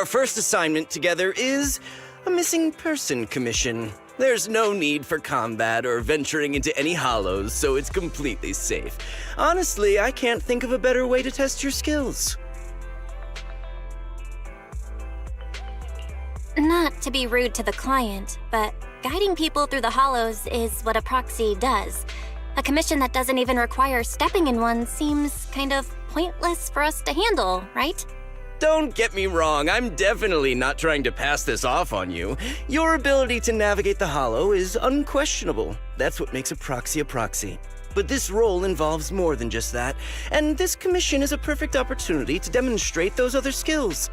Our first assignment together is a missing person commission. There's no need for combat or venturing into any hollows, so it's completely safe. Honestly, I can't think of a better way to test your skills. Not to be rude to the client, but guiding people through the hollows is what a proxy does. A commission that doesn't even require stepping in one seems kind of pointless for us to handle, right? Don't get me wrong, I'm definitely not trying to pass this off on you. Your ability to navigate the hollow is unquestionable. That's what makes a proxy. But this role involves more than just that, and this commission is a perfect opportunity to demonstrate those other skills.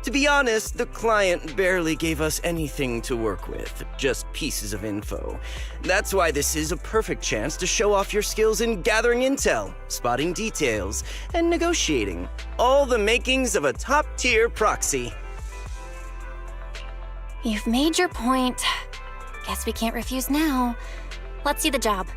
To be honest, the client barely gave us anything to work with, just pieces of info. That's why this is a perfect chance to show off your skills in gathering intel, spotting details, and negotiating. All the makings of a top-tier proxy. You've made your point. Guess we can't refuse now. Let's see the job.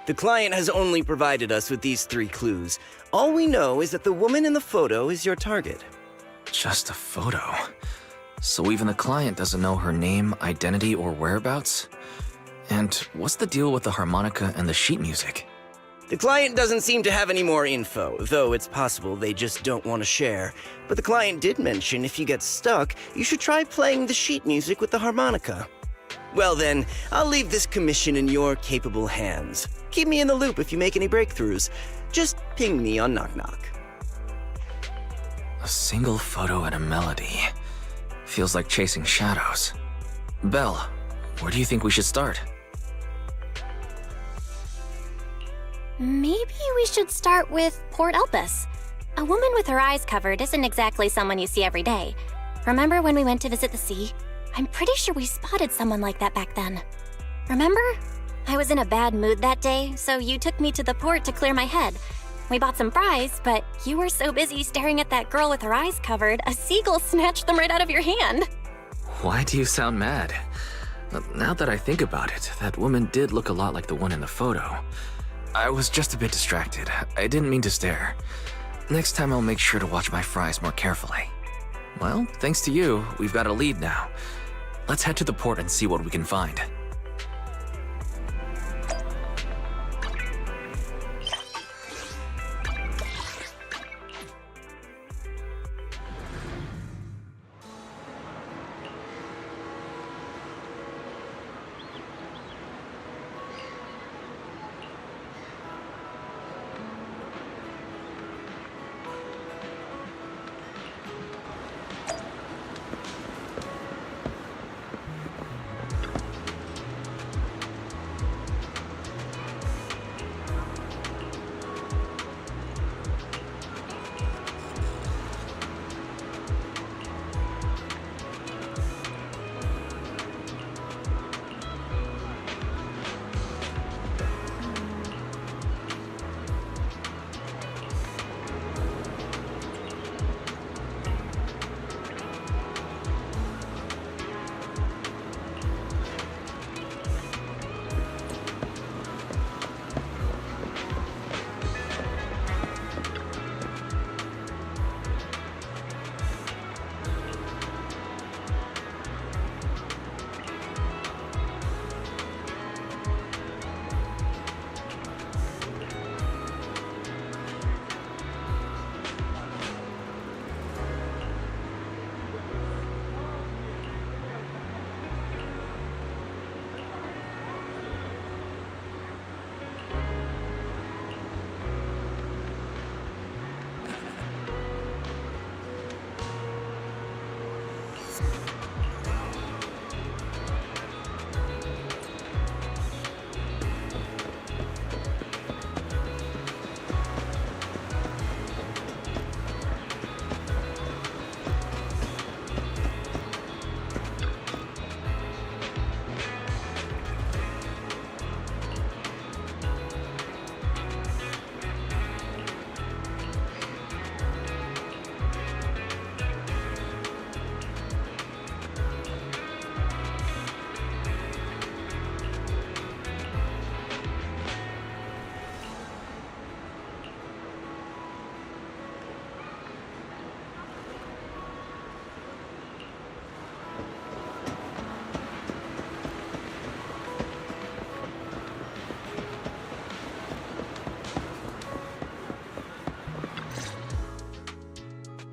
The client has only provided us with these 3 clues. All we know is that the woman in the photo is your target. Just a photo. So even the client doesn't know her name, identity, or whereabouts? And what's the deal with the harmonica and the sheet music? The client doesn't seem to have any more info, though it's possible they just don't want to share. But the client did mention if you get stuck, you should try playing the sheet music with the harmonica. Well then, I'll leave this commission in your capable hands. Keep me in the loop if you make any breakthroughs. Just ping me on Knock Knock. A single photo and a melody. Feels like chasing shadows. Belle, where do you think we should start? Maybe we should start with Port Elpis. A woman with her eyes covered isn't exactly someone you see every day. Remember when we went to visit the sea? I'm pretty sure we spotted someone like that back then. Remember? I was in a bad mood that day, so you took me to the port to clear my head. We bought some fries, but you were so busy staring at that girl with her eyes covered, a seagull snatched them right out of your hand. Why do you sound mad? Now that I think about it, that woman did look a lot like the one in the photo. I was just a bit distracted. I didn't mean to stare. Next time I'll make sure to watch my fries more carefully. Well, thanks to you, we've got a lead now. Let's head to the port and see what we can find.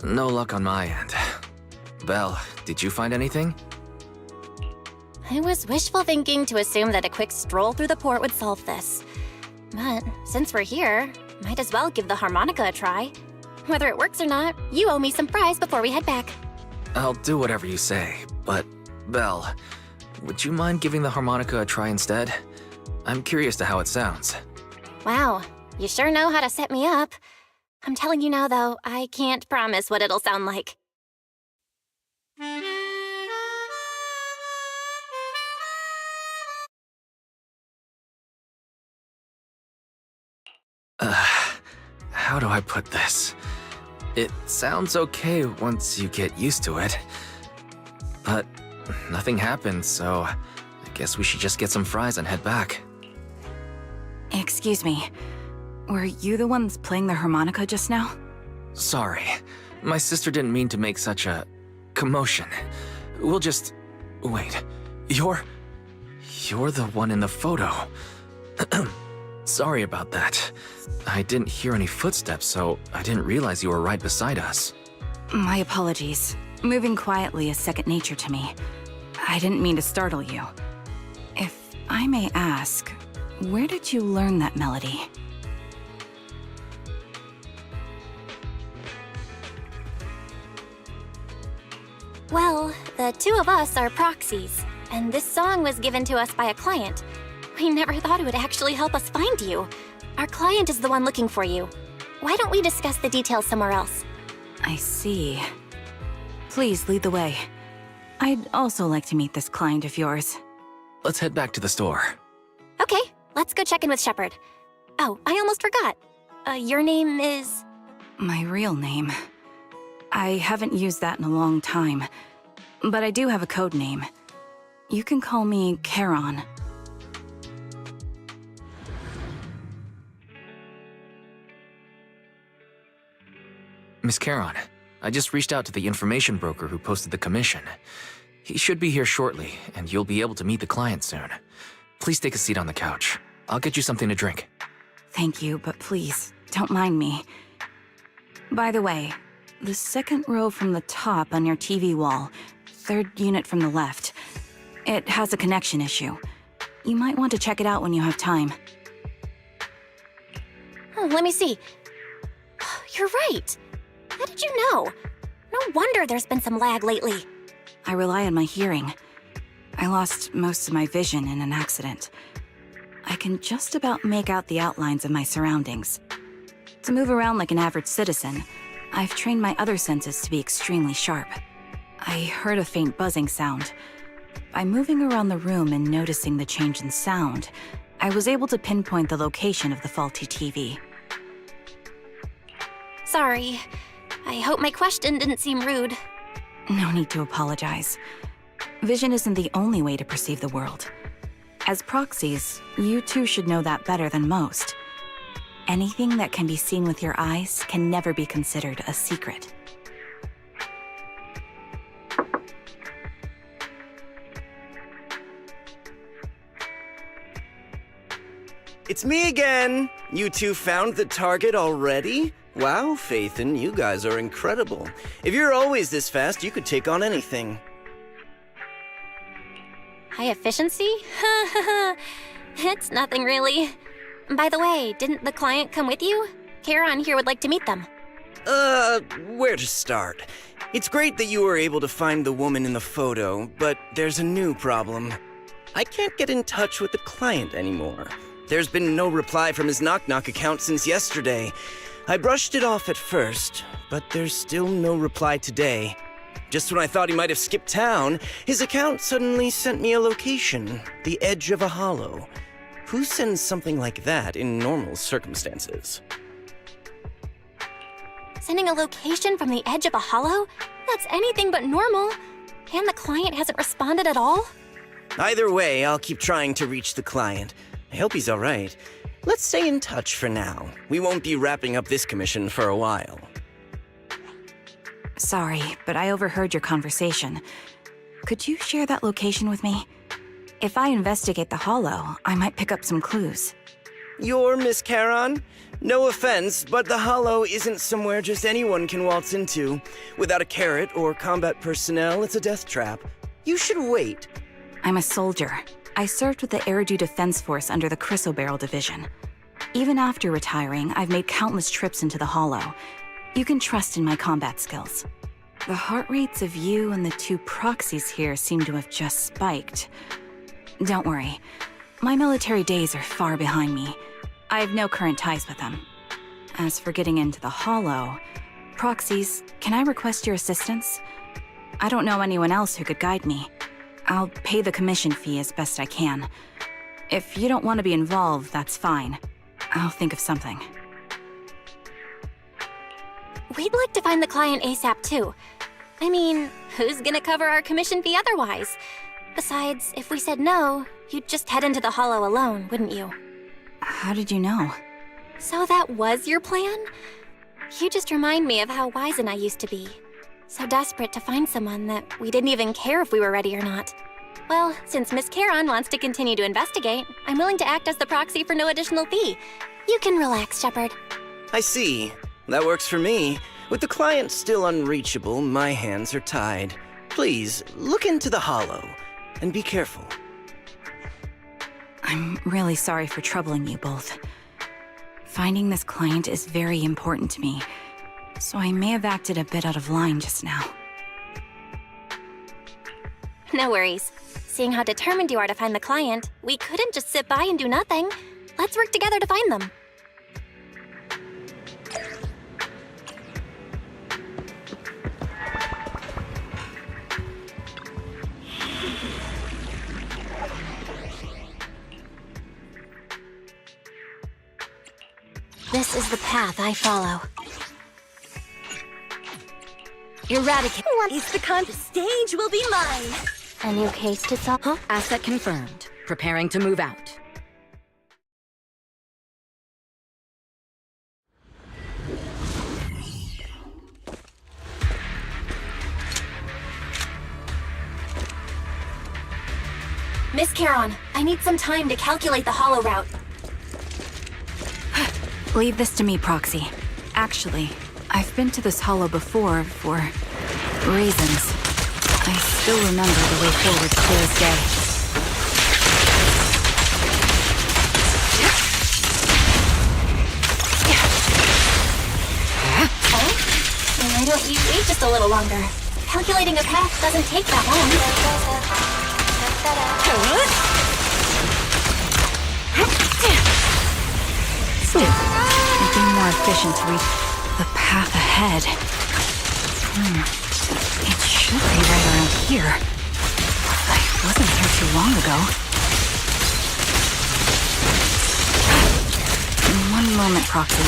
No luck on my end. Belle, did you find anything? I was wishful thinking to assume that a quick stroll through the port would solve this. But since we're here, might as well give the harmonica a try. Whether it works or not, you owe me some fries before we head back. I'll do whatever you say, but Belle, would you mind giving the harmonica a try instead? I'm curious to how it sounds. Wow, you sure know how to set me up. I'm telling you now, though, I can't promise what it'll sound like. How do I put this? It sounds okay once you get used to it. But nothing happened, so I guess we should just get some fries and head back. Excuse me. Were you the ones playing the harmonica just now? Sorry. My sister didn't mean to make such a commotion. We'll just... Wait. You're the one in the photo. Sorry about that. I didn't hear any footsteps, so I didn't realize you were right beside us. My apologies. Moving quietly is second nature to me. I didn't mean to startle you. If I may ask, where did you learn that melody? Well, the two of us are proxies, and this song was given to us by a client. We never thought it would actually help us find you. Our client is the one looking for you. Why don't we discuss the details somewhere else? I see. Please lead the way. I'd also like to meet this client of yours. Let's head back to the store. Okay, let's go check in with Shepard. Oh, I almost forgot. Your name is... My real name. I haven't used that in a long time, but I do have a code name. You can call me Charon. Miss Charon, I just reached out to the information broker who posted the commission. He should be here shortly, and you'll be able to meet the client soon. Please take a seat on the couch. I'll get you something to drink. Thank you, but please, don't mind me. By the way, the second row from the top on your TV wall, third unit from the left, it has a connection issue. You might want to check it out when you have time. Oh, let me see. You're right. How did you know? No wonder there's been some lag lately. I rely on my hearing. I lost most of my vision in an accident. I can just about make out the outlines of my surroundings. To move around like an average citizen, I've trained my other senses to be extremely sharp. I heard a faint buzzing sound. By moving around the room and noticing the change in sound, I was able to pinpoint the location of the faulty TV. Sorry. I hope my question didn't seem rude. No need to apologize. Vision isn't the only way to perceive the world. As proxies, you two should know that better than most. Anything that can be seen with your eyes can never be considered a secret. It's me again! You two found the target already? Wow, Phaethon, you guys are incredible. If you're always this fast, you could take on anything. High efficiency? It's nothing really. By the way, didn't the client come with you? Charon here would like to meet them. Where to start? It's great that you were able to find the woman in the photo, but there's a new problem. I can't get in touch with the client anymore. There's been no reply from his Knock Knock account since yesterday. I brushed it off at first, but there's still no reply today. Just when I thought he might have skipped town, his account suddenly sent me a location, the edge of a hollow. Who sends something like that in normal circumstances? Sending a location from the edge of a hollow? That's anything but normal. And the client hasn't responded at all? Either way, I'll keep trying to reach the client. I hope he's all right. Let's stay in touch for now. We won't be wrapping up this commission for a while. Sorry, but I overheard your conversation. Could you share that location with me? If I investigate the hollow, I might pick up some clues. You're Miss Charon? No offense, but the Hollow isn't somewhere just anyone can waltz into. Without a carrot or combat personnel, it's a death trap. You should wait. I'm a soldier. I served with the Air Defense Force under the Chrysoberyl Division. Even after retiring, I've made countless trips into the Hollow. You can trust in my combat skills. The heart rates of you and the two proxies here seem to have just spiked. Don't worry. My military days are far behind me. I have no current ties with them. As for getting into the Hollow, proxies, can I request your assistance? I don't know anyone else who could guide me. I'll pay the commission fee as best I can. If you don't want to be involved, that's fine. I'll think of something. We'd like to find the client ASAP too. I mean, who's gonna cover our commission fee otherwise? Besides, if we said no, you'd just head into the Hollow alone, wouldn't you? How did you know? So that was your plan? You just remind me of how wise and I used to be. So desperate to find someone that we didn't even care if we were ready or not. Well, since Miss Charon wants to continue to investigate, I'm willing to act as the proxy for no additional fee. You can relax, Shepard. I see. That works for me. With the client still unreachable, my hands are tied. Please, look into the Hollow, and be careful. I'm really sorry for troubling you both. Finding this client is very important to me, so I may have acted a bit out of line just now. No worries. Seeing how determined you are to find the client, we couldn't just sit by and do nothing. Let's work together to find them. This is the path I follow. Eradicate. Once the stage will be mine. A new case to solve? Huh? Asset confirmed. Preparing to move out. Miss Charon, I need some time to calculate the Hollow route. Leave this to me, Proxy. Actually, I've been to this Hollow before for reasons. I still remember the way forward clear as day. Oh? Why don't you wait just a little longer? Calculating a path doesn't take that long. It'd be more efficient to reach the path ahead. It should be right around here. I wasn't here too long ago. One moment, Proxy.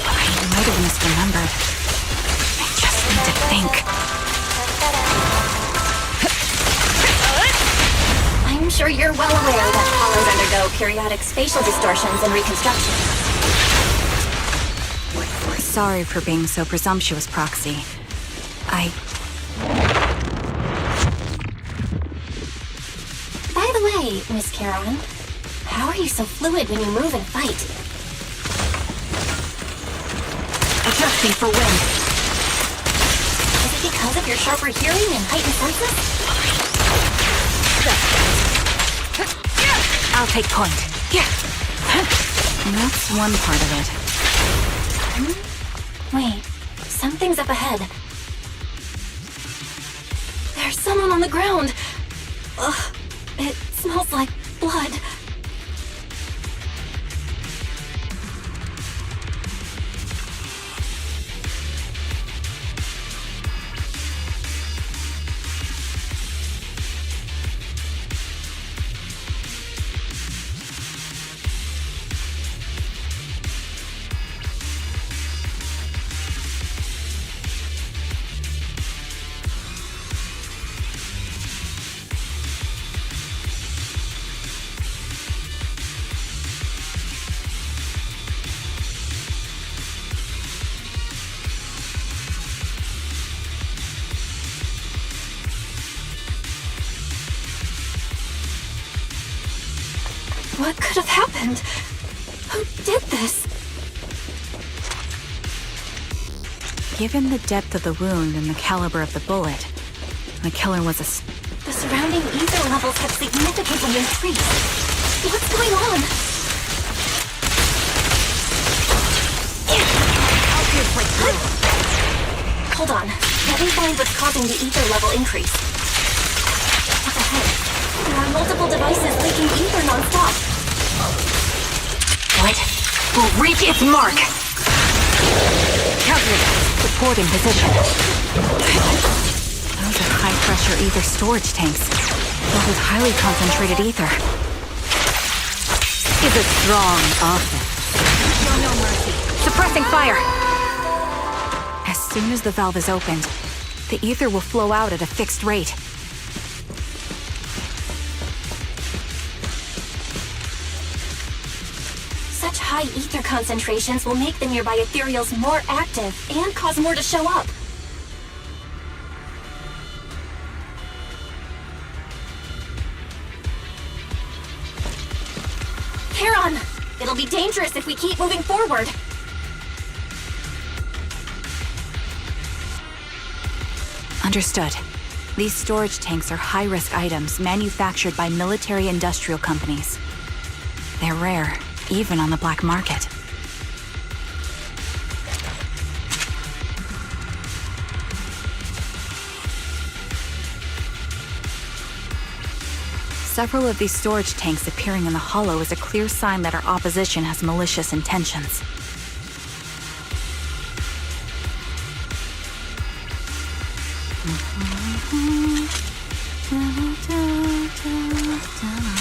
I might have misremembered. I just need to think. I'm sure you're well aware that hollows undergo periodic spatial distortions and reconstructions. Sorry for being so presumptuous, Proxy. By the way, Miss Charon, how are you so fluid when you move and fight? Adjusting for wind. Is it because of your sharper hearing and heightened senses? I'll take point. That's one part of it. Wait, something's up ahead. There's someone on the ground. Ugh, it smells like blood. What could have happened? Who this? Given the depth of the wound and the caliber of the bullet, the killer was The surrounding ether levels have significantly increased. What's going on? Hold on. Let me find what's causing the ether level increase. What the heck? There are multiple devices leaking ether nonstop. What will reach its mark? Calculator. Support in position. Those are high-pressure ether storage tanks, filled with highly concentrated ether. Is a strong offense. Show no mercy. Suppressing fire! As soon as the valve is opened, the ether will flow out at a fixed rate. Such high ether concentrations will make the nearby ethereals more active and cause more to show up. Charon! It'll be dangerous if we keep moving forward. Understood. These storage tanks are high-risk items manufactured by military-industrial companies. They're rare, even on the black market. Several of these storage tanks appearing in the hollow is a clear sign that our opposition has malicious intentions.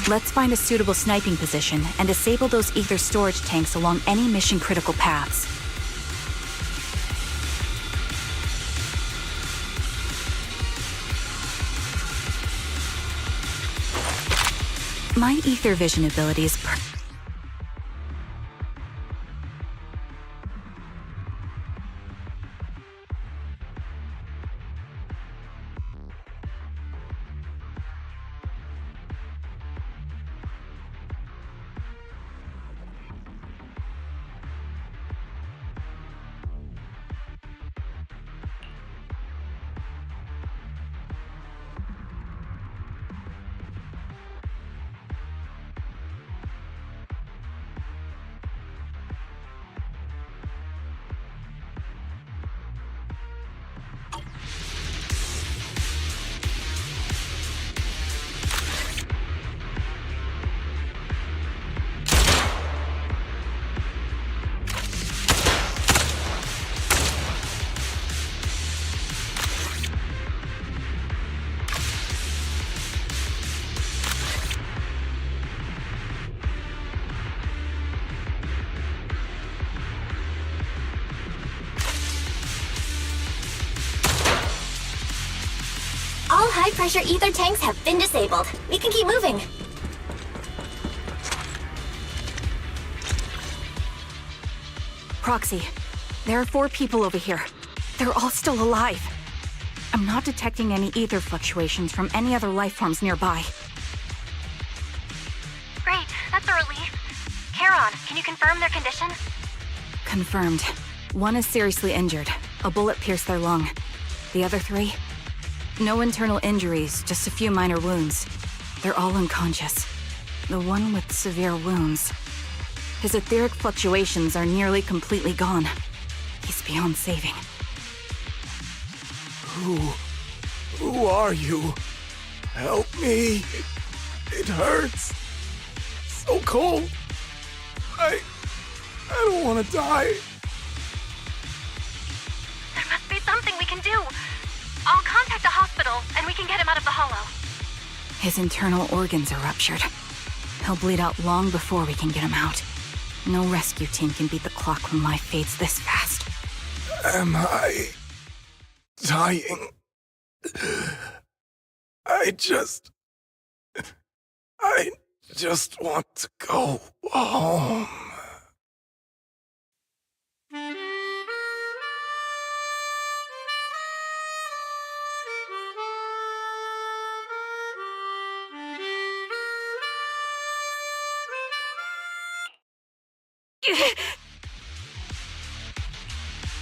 Let's find a suitable sniping position and disable those ether storage tanks along any mission-critical paths. My ether vision ability is All high-pressure ether tanks have been disabled. We can keep moving. Proxy. There are 4 people over here. They're all still alive. I'm not detecting any ether fluctuations from any other life forms nearby. Great, that's a relief. Charon, can you confirm their condition? Confirmed. 1 is seriously injured. A bullet pierced their lung. The other 3? No internal injuries, just a few minor wounds. They're all unconscious. The one with severe wounds. His etheric fluctuations are nearly completely gone. He's beyond saving. Who are you? Help me. It hurts. So cold. I don't want to die. There must be something we can do. I'll contact the hospital, and we can get him out of the hollow. His internal organs are ruptured. He'll bleed out long before we can get him out. No rescue team can beat the clock when life fades this fast. Am I dying? I just want to go home.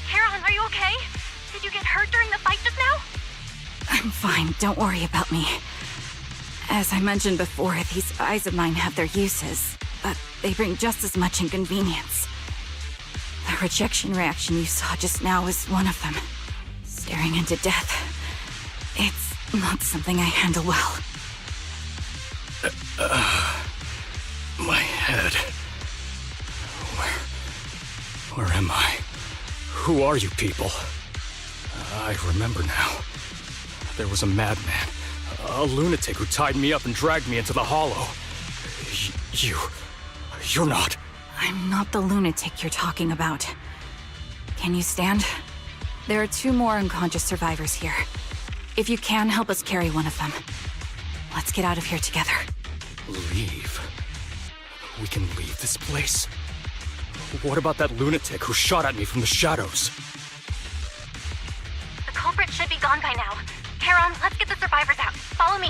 Karen, are you okay? Did you get hurt during the fight just now? I'm fine, don't worry about me. As I mentioned before, these eyes of mine have their uses, but they bring just as much inconvenience. The rejection reaction you saw just now was one of them. Staring into death. It's not something I handle well. My head. Where am I? Who are you people? I remember now. There was a madman, a lunatic who tied me up and dragged me into the hollow. You're not. I'm not the lunatic you're talking about. Can you stand? There are 2 more unconscious survivors here. If you can, help us carry one of them. Let's get out of here together. Leave? We can leave this place? What about that lunatic who shot at me from the shadows? The culprit should be gone by now. Karen, let's get the survivors out. Follow me.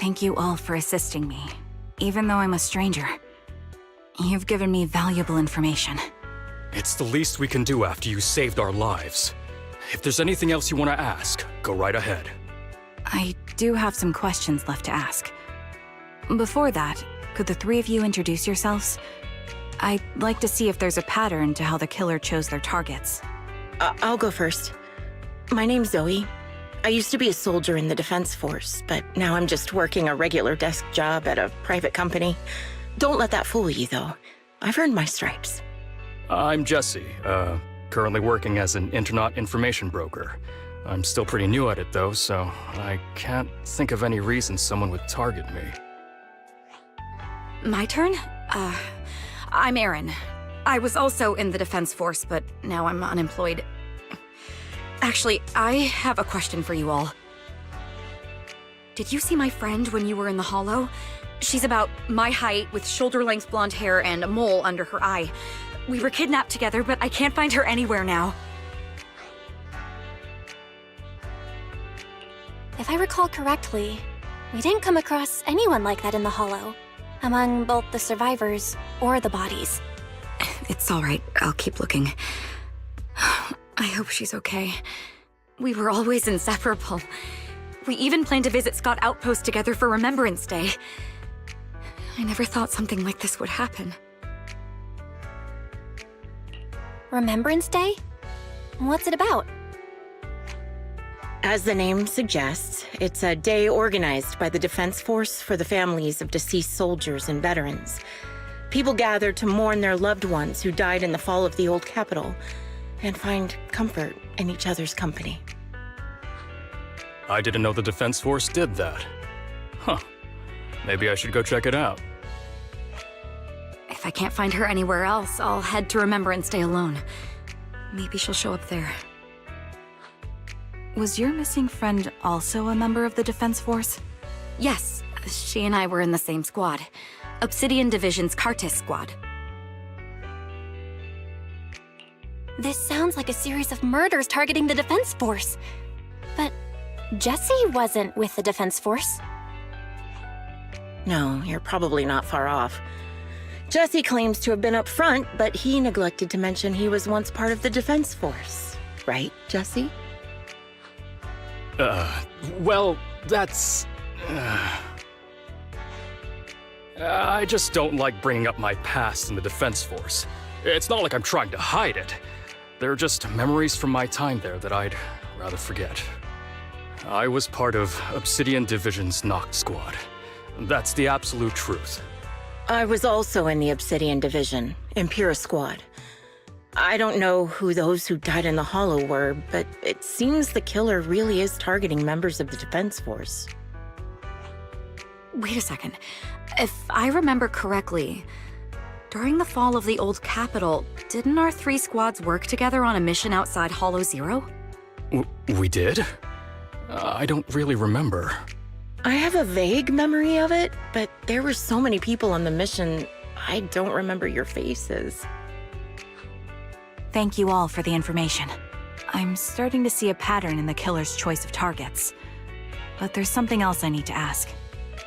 Thank you all for assisting me, even though I'm a stranger. You've given me valuable information. It's the least we can do after you saved our lives. If there's anything else you want to ask, go right ahead. I do have some questions left to ask. Before that, could the three of you introduce yourselves? I'd like to see if there's a pattern to how the killer chose their targets. I'll go first. My name's Zoe. I used to be a soldier in the Defense Force, but now I'm just working a regular desk job at a private company. Don't let that fool you, though. I've earned my stripes. I'm Jesse, currently working as an internet information broker. I'm still pretty new at it, though, so I can't think of any reason someone would target me. My turn? I'm Erin. I was also in the Defense Force, but now I'm unemployed. Actually, I have a question for you all. Did you see my friend when you were in the Hollow? She's about my height, with shoulder-length blonde hair and a mole under her eye. We were kidnapped together, but I can't find her anywhere now. If I recall correctly, we didn't come across anyone like that in the Hollow, among both the survivors or the bodies. It's all right. I'll keep looking. I hope she's okay. We were always inseparable. We even planned to visit Scott Outpost together for Remembrance Day. I never thought something like this would happen. Remembrance Day? What's it about? As the name suggests, it's a day organized by the Defense Force for the families of deceased soldiers and veterans. People gather to mourn their loved ones who died in the fall of the old capital and find comfort in each other's company. I didn't know the Defense Force did that. Huh. Maybe I should go check it out. If I can't find her anywhere else, I'll head to Remembrance Day alone. Maybe she'll show up there. Was your missing friend also a member of the Defense Force? Yes, she and I were in the same squad. Obsidian Division's Cartis squad. This sounds like a series of murders targeting the Defense Force. But Jesse wasn't with the Defense Force. No, you're probably not far off. Jesse claims to have been up front, but he neglected to mention he was once part of the Defense Force. Right, Jesse? Well, that's... I just don't like bringing up my past in the Defense Force. It's not like I'm trying to hide it. They're just memories from my time there that I'd rather forget. I was part of Obsidian Division's Noct Squad. That's the absolute truth. I was also in the Obsidian Division, Impera Squad. I don't know who those who died in the Hollow were, but it seems the killer really is targeting members of the Defense Force. Wait a second. If I remember correctly, during the fall of the old capital, didn't our three squads work together on a mission outside Hollow Zero? We did? I don't really remember. I have a vague memory of it, but there were so many people on the mission, I don't remember your faces. Thank you all for the information. I'm starting to see a pattern in the killer's choice of targets. But there's something else I need to ask.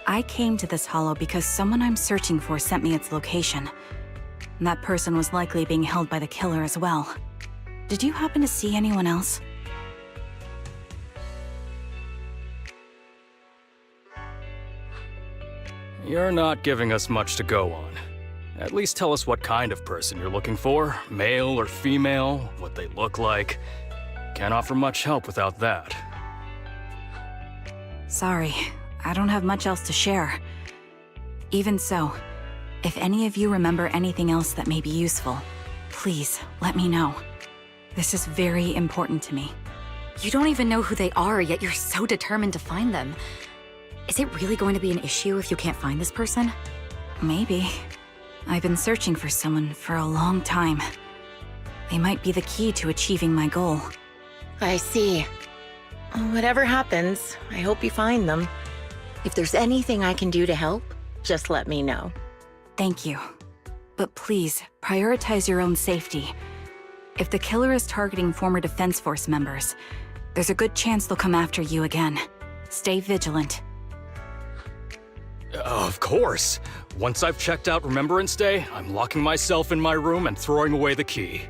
I came to this hollow because someone I'm searching for sent me its location. And that person was likely being held by the killer as well. Did you happen to see anyone else? You're not giving us much to go on. At least tell us what kind of person you're looking for, male or female, what they look like. Can't offer much help without that. Sorry, I don't have much else to share. Even so, if any of you remember anything else that may be useful, please let me know. This is very important to me. You don't even know who they are, yet you're so determined to find them. Is it really going to be an issue if you can't find this person? Maybe. I've been searching for someone for a long time. They might be the key to achieving my goal. I see. Whatever happens, I hope you find them. If there's anything I can do to help, just let me know. Thank you. But please, prioritize your own safety. If the killer is targeting former Defense Force members, there's a good chance they'll come after you again. Stay vigilant. Of course. Once I've checked out Remembrance Day, I'm locking myself in my room and throwing away the key.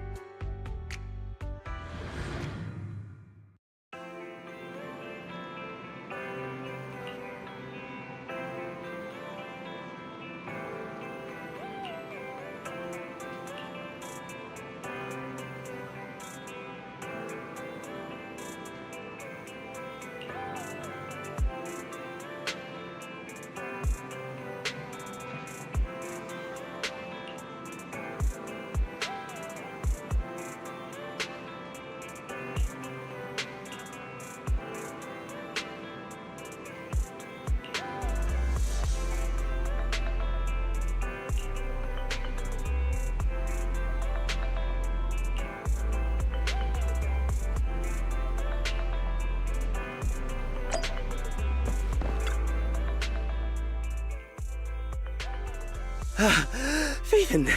Phaethon,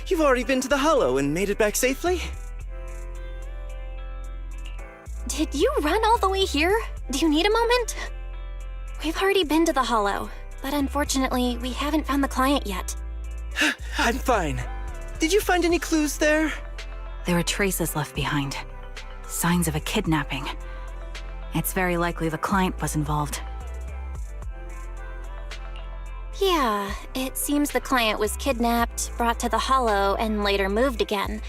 you've already been to the Hollow and made it back safely? Did you run all the way here? Do you need a moment? We've already been to the Hollow, but unfortunately, we haven't found the client yet. I'm fine. Did you find any clues there? There are traces left behind. Signs of a kidnapping. It's very likely the client was involved. Yeah, it seems the client was kidnapped, brought to the Hollow, and later moved again.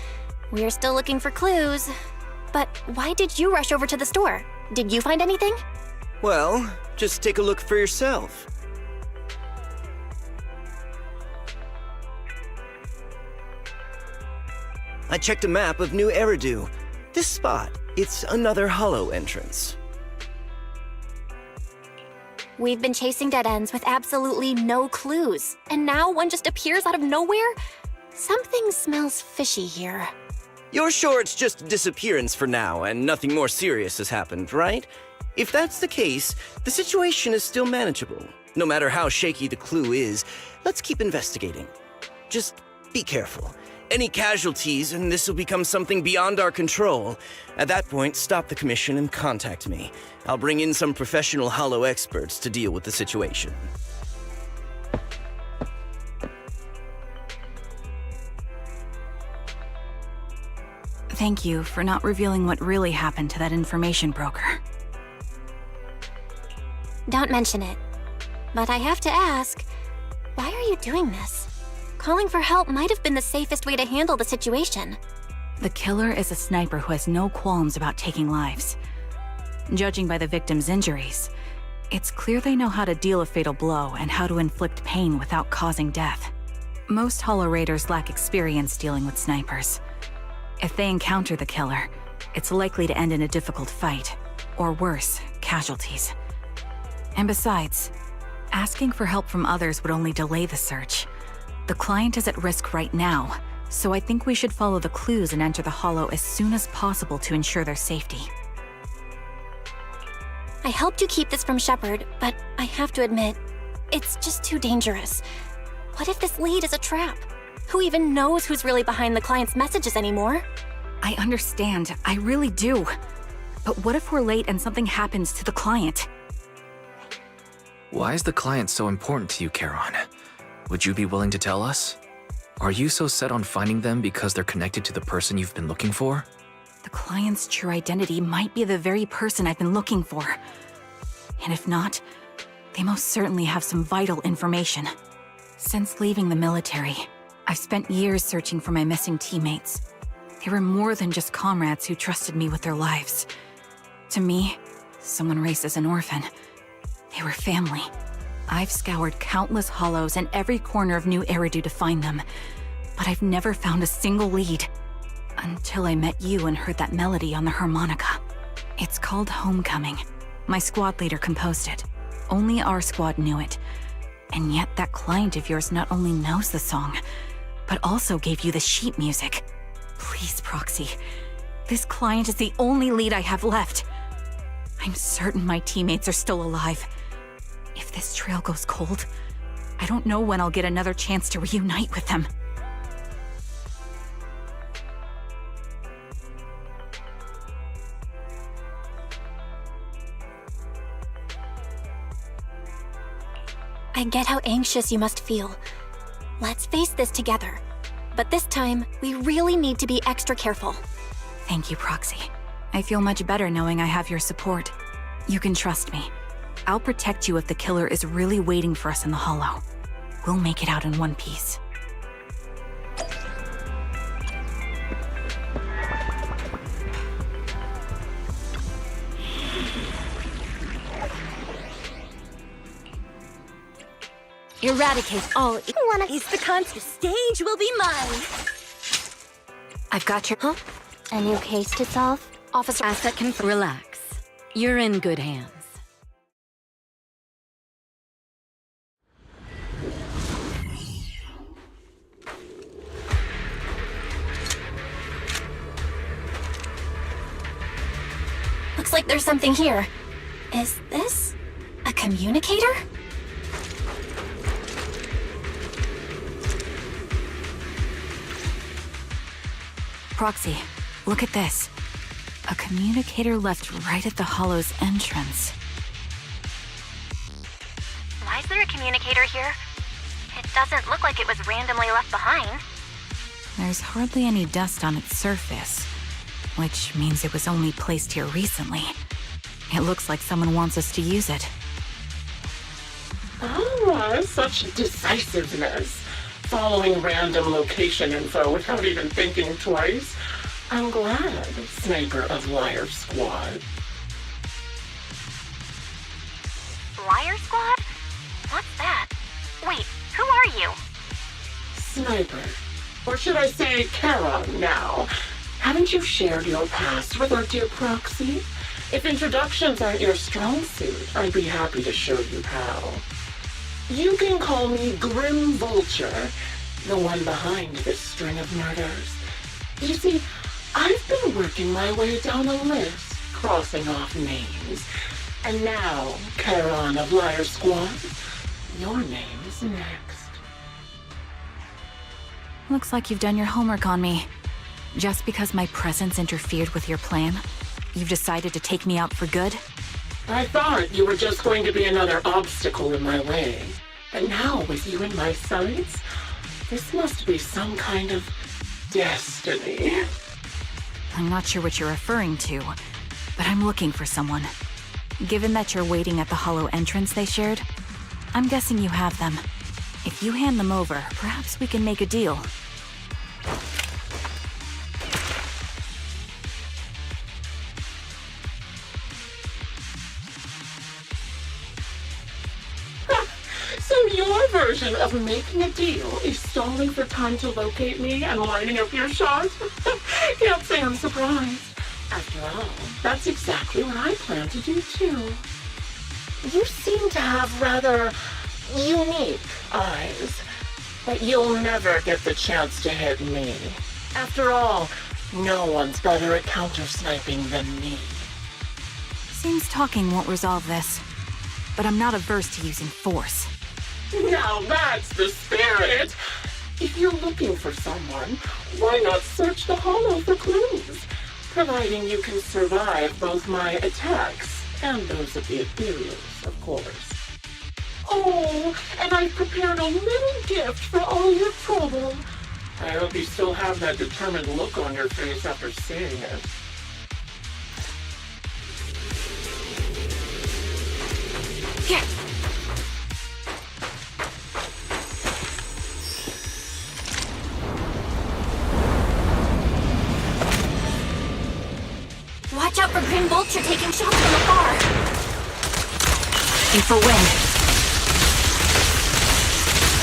We're still looking for clues. But why did you rush over to the store? Did you find anything? Well, just take a look for yourself. I checked a map of New Eridu. This spot, it's another Hollow entrance. We've been chasing dead ends with absolutely no clues, and now one just appears out of nowhere? Something smells fishy here. You're sure it's just a disappearance for now and nothing more serious has happened, right? If that's the case, the situation is still manageable. No matter how shaky the clue is, let's keep investigating. Just be careful. Any casualties and this will become something beyond our control. At that point, stop the commission and contact me. I'll bring in some professional Hollow experts to deal with the situation. Thank you for not revealing what really happened to that information broker. Don't mention it. But I have to ask, why are you doing this? Calling for help might have been the safest way to handle the situation. The killer is a sniper who has no qualms about taking lives. Judging by the victim's injuries, it's clear they know how to deal a fatal blow and how to inflict pain without causing death. Most Hollow Raiders lack experience dealing with snipers. If they encounter the killer, it's likely to end in a difficult fight, or worse, casualties. And besides, asking for help from others would only delay the search. The client is at risk right now, so I think we should follow the clues and enter the Hollow as soon as possible to ensure their safety. I helped you keep this from Shepard, but I have to admit, it's just too dangerous. What if this lead is a trap? Who even knows who's really behind the client's messages anymore? I understand, I really do. But what if we're late and something happens to the client? Why is the client so important to you, Charon? Would you be willing to tell us? Are you so set on finding them because they're connected to the person you've been looking for? The client's true identity might be the very person I've been looking for. And if not, they most certainly have some vital information. Since leaving the military, I've spent years searching for my missing teammates. They were more than just comrades who trusted me with their lives. To me, someone raised as an orphan, they were family. I've scoured countless hollows and every corner of New Eridu to find them, but I've never found a single lead. Until I met you and heard that melody on the harmonica. It's called Homecoming. My squad leader composed it. Only our squad knew it. And yet that client of yours not only knows the song, but also gave you the sheet music. Please, Proxy. This client is the only lead I have left. I'm certain my teammates are still alive. If this trail goes cold, I don't know when I'll get another chance to reunite with them. I I get how anxious you must feel. Let's face this together. But this time, we really need to be extra careful. Thank you, Proxy. I feel much better knowing I have your support. You can trust me. I'll protect you if the killer is really waiting for us in the Hollow. We'll make it out in one piece. Eradicate all. One is the constant. Stage will be mine. I've got your... Huh? A new case to solve? Officer... Asset can relax. You're in good hands. Looks like there's something here. Is this a communicator? Proxy, look at this. A communicator left right at the Hollow's entrance. Why is there a communicator here? It doesn't look like it was randomly left behind. There's hardly any dust on its surface, which means it was only placed here recently. It looks like someone wants us to use it. Ah, such decisiveness. Following random location info without even thinking twice. I'm glad, Sniper of Liar Squad. Liar Squad? What's that? Wait, who are you? Sniper. Or should I say Charon now? Haven't you shared your past with our dear Proxy? If introductions aren't your strong suit, I'd be happy to show you how. You can call me Grim Vulture, the one behind this string of murders. You see, I've been working my way down a list, crossing off names. And now, Charon of Liar Squad, your name's next. Looks like you've done your homework on me. Just because my presence interfered with your plan, you've decided to take me out for good? I thought you were just going to be another obstacle in my way. But now, with you in my sights, this must be some kind of destiny. I'm not sure what you're referring to, but I'm looking for someone. Given that you're waiting at the Hollow entrance they shared, I'm guessing you have them. If you hand them over, perhaps we can make a deal. So your version of making a deal is stalling for time to locate me and lining up your shot? Can't say I'm surprised. After all, that's exactly what I plan to do too. You seem to have rather unique eyes, but you'll never get the chance to hit me. After all, no one's better at counter-sniping than me. Seems talking won't resolve this, but I'm not averse to using force. Now that's the spirit! If you're looking for someone, why not search the Hollow for clues? Providing you can survive both my attacks and those of the Ethereals, of course. Oh, and I've prepared a little gift for all your trouble. I hope you still have that determined look on your face after seeing it. Here! Watch out for Grim Vulture taking shots from afar. Aim for wind.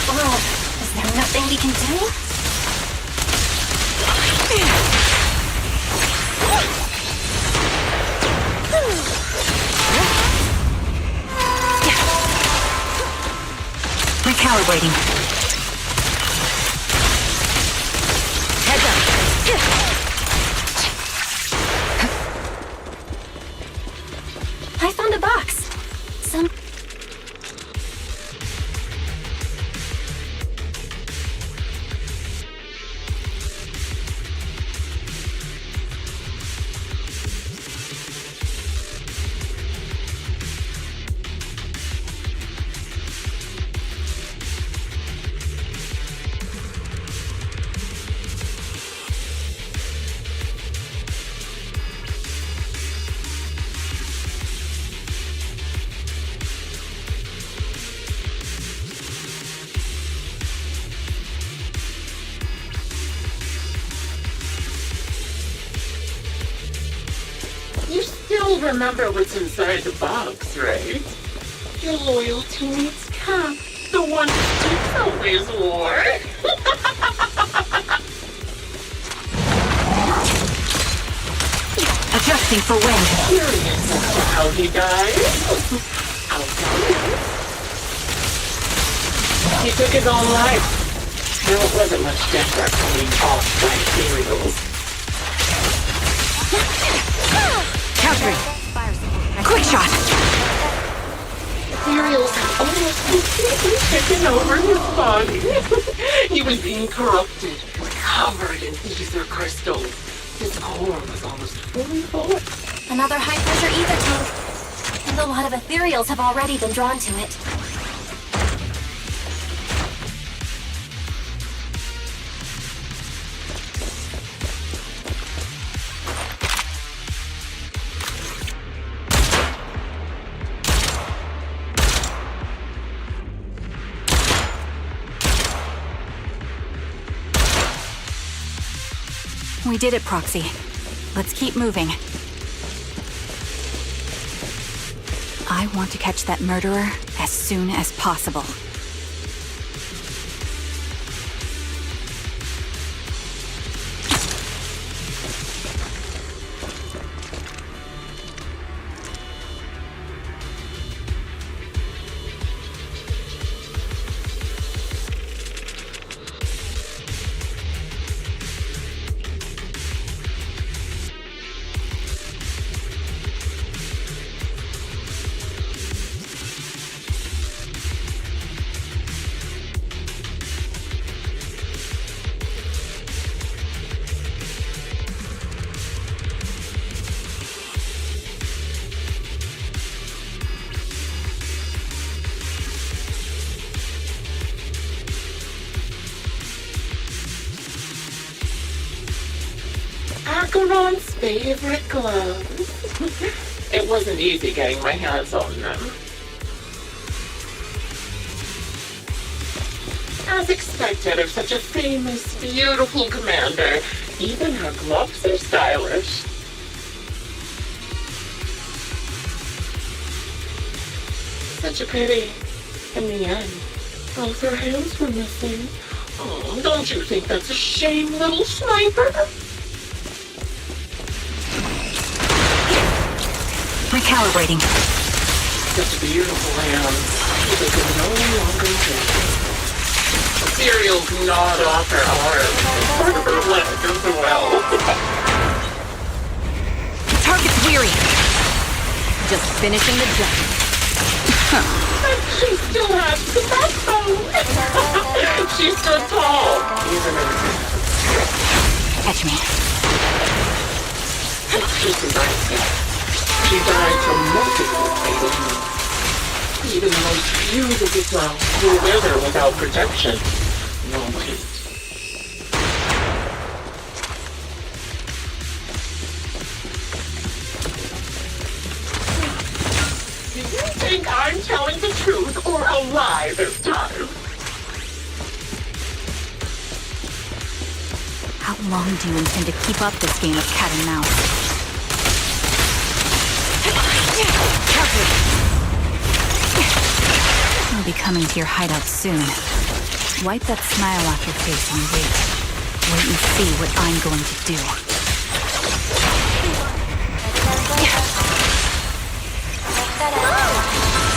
Well, is there nothing we can do? Recalibrating. Heads up. I found a box. Some... You'll remember what's inside the box, right? Your loyal teammate's cap, the one Steve always wore. Adjusting for wind. Curious as to how he died? I'll tell you. He took his own life. Now it wasn't much different from being off by ethereals. Countering. Quick shot. Ethereals had almost completely taken over his body. He was being corrupted, covered in ether crystals. His core was almost fully full. Another high-pressure ether tank. And a lot of ethereals have already been drawn to it. We did it, Proxy. Let's keep moving. I want to catch that murderer as soon as possible. Acheron's favorite gloves. It wasn't easy getting my hands on them. As expected of such a famous, beautiful commander, even her gloves are stylish. Such a pity. In the end, both her hands were missing. Oh, don't you think that's a shame, little sniper? Recalibrating. Such beautiful hands. They can no longer take. Cereal's gnawed off her arm. Part of her leg as well. Target's weary. Just finishing the job. And she still has the backbone. She stood tall, even in Catch me. It's just as I said. She died from multiple fatal wounds. Even the most beautiful flowers will wither without protection. No wait. Do you think I'm telling the truth or a lie this time? How long do you intend to keep up this game of cat and mouse? I'll be coming to your hideout soon. Wipe that smile off your face and wait. Wait and see what I'm going to do.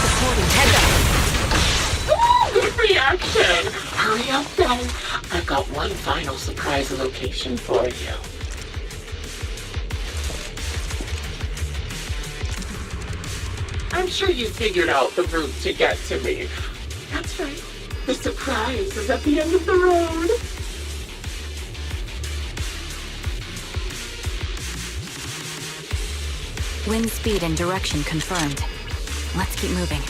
Supporting heads up. Ooh, good reaction. Hurry up then. I've got one final surprise location for you. I'm sure you figured out the route to get to me. That's right. The surprise is at the end of the road. Wind speed and direction confirmed. Let's keep moving.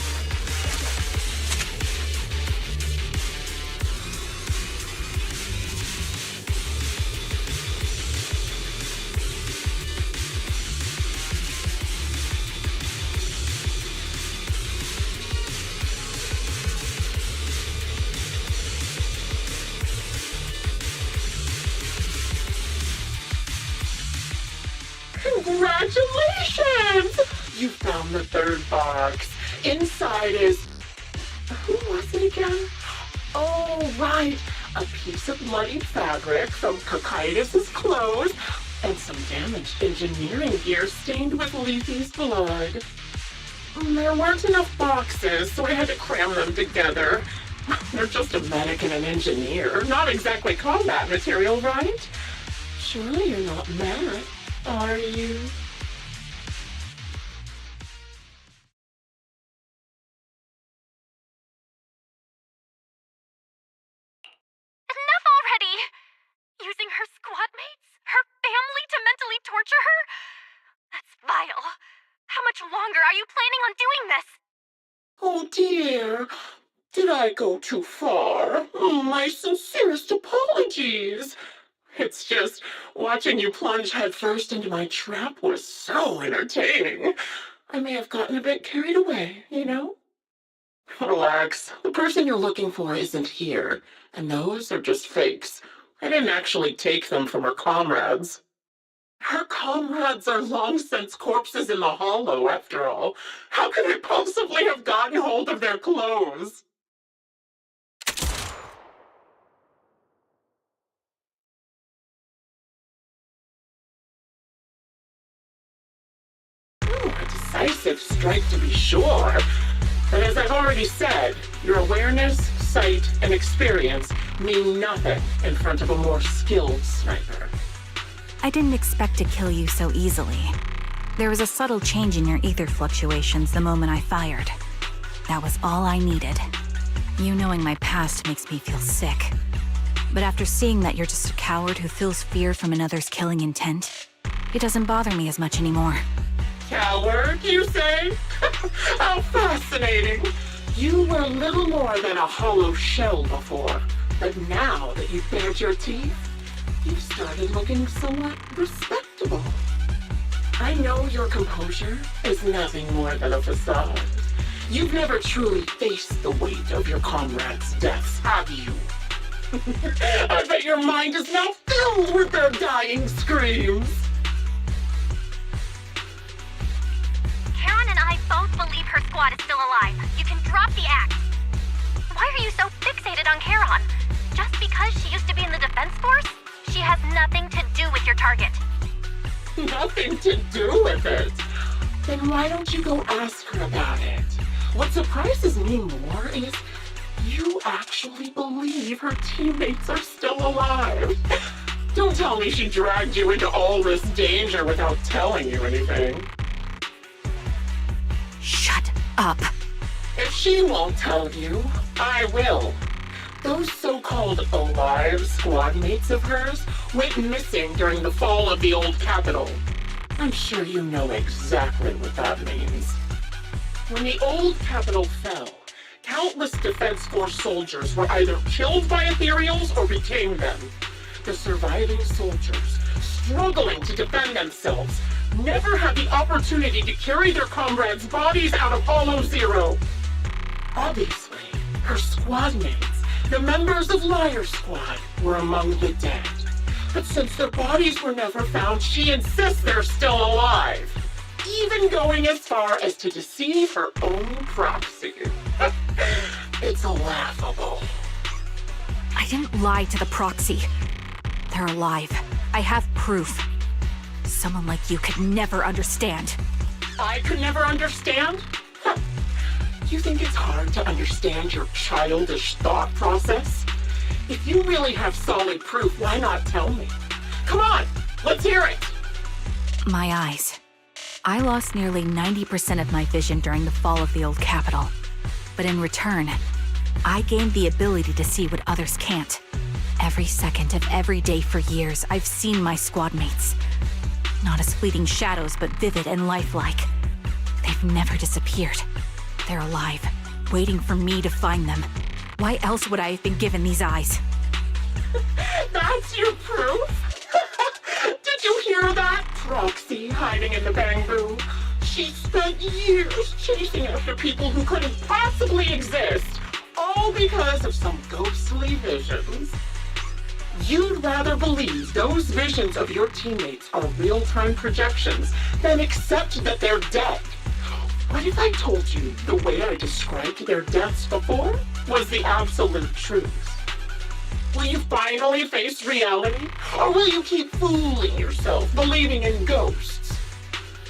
Congratulations! You found the third box. Inside is... Who was it again? Oh, right. A piece of bloody fabric from Cocytus's clothes and some damaged engineering gear stained with Leafy's blood. There weren't enough boxes, so I had to cram them together. They're just a medic and an engineer, not exactly combat material, right? Surely you're not mad, are you? Enough already! Using her squad mates? Her family to mentally torture her? That's vile. How much longer are you planning on doing this? Oh dear, did I go too far? My sincerest apologies. It's just, watching you plunge headfirst into my trap was so entertaining. I may have gotten a bit carried away, you know? Relax, the person you're looking for isn't here, and those are just fakes. I didn't actually take them from her comrades. Her comrades are long since corpses in the hollow, after all. How could I possibly have gotten hold of their clothes? A decisive strike to be sure. But as I've already said, your awareness, sight, and experience mean nothing in front of a more skilled sniper. I didn't expect to kill you so easily. There was a subtle change in your ether fluctuations the moment I fired. That was all I needed. You knowing my past makes me feel sick. But after seeing that you're just a coward who feels fear from another's killing intent, it doesn't bother me as much anymore. Coward, you say? How fascinating! You were little more than a hollow shell before, but now that you've bared your teeth, you've started looking somewhat respectable. I know your composure is nothing more than a facade. You've never truly faced the weight of your comrades' deaths, have you? I bet your mind is now filled with their dying screams. Karen and I both believe her squad is still alive. You can drop the act. Why are you so fixated on Karen? Just because she used to be in the defense force? She has nothing to do with your target. Nothing to do with it? Then why don't you go ask her about it? What surprises me more is you actually believe her teammates are still alive. Don't tell me she dragged you into all this danger without telling you anything. Shut up. If she won't tell you, I will. Those so-called alive squad mates of hers went missing during the fall of the old capital. I'm sure you know exactly what that means. When the old capital fell, countless Defense Force soldiers were either killed by ethereals or became them. The surviving soldiers, struggling to defend themselves, never had the opportunity to carry their comrades' bodies out of Hollow Zero. Obviously, her squad mates, the members of Liar Squad, were among the dead. But since their bodies were never found, she insists they're still alive, even going as far as to deceive her own proxy. It's laughable. I didn't lie to the proxy. They're alive. I have proof. Someone like you could never understand. I could never understand? Huh. You think it's hard to understand your childish thought process? If you really have solid proof, why not tell me? Come on, let's hear it! My eyes. I lost nearly 90% of my vision during the fall of the old capital. But in return, I gained the ability to see what others can't. Every second of every day for years, I've seen my squad mates. Not as fleeting shadows, but vivid and lifelike. They've never disappeared. They're alive, waiting for me to find them. Why else would I have been given these eyes? That's your proof? Did you hear that? Proxy hiding in the bamboo. She spent years chasing after people who couldn't possibly exist, all because of some ghostly visions. You'd rather believe those visions of your teammates are real-time projections than accept that they're dead. What if I told you the way I described their deaths before was the absolute truth? Will you finally face reality? Or will you keep fooling yourself, believing in ghosts?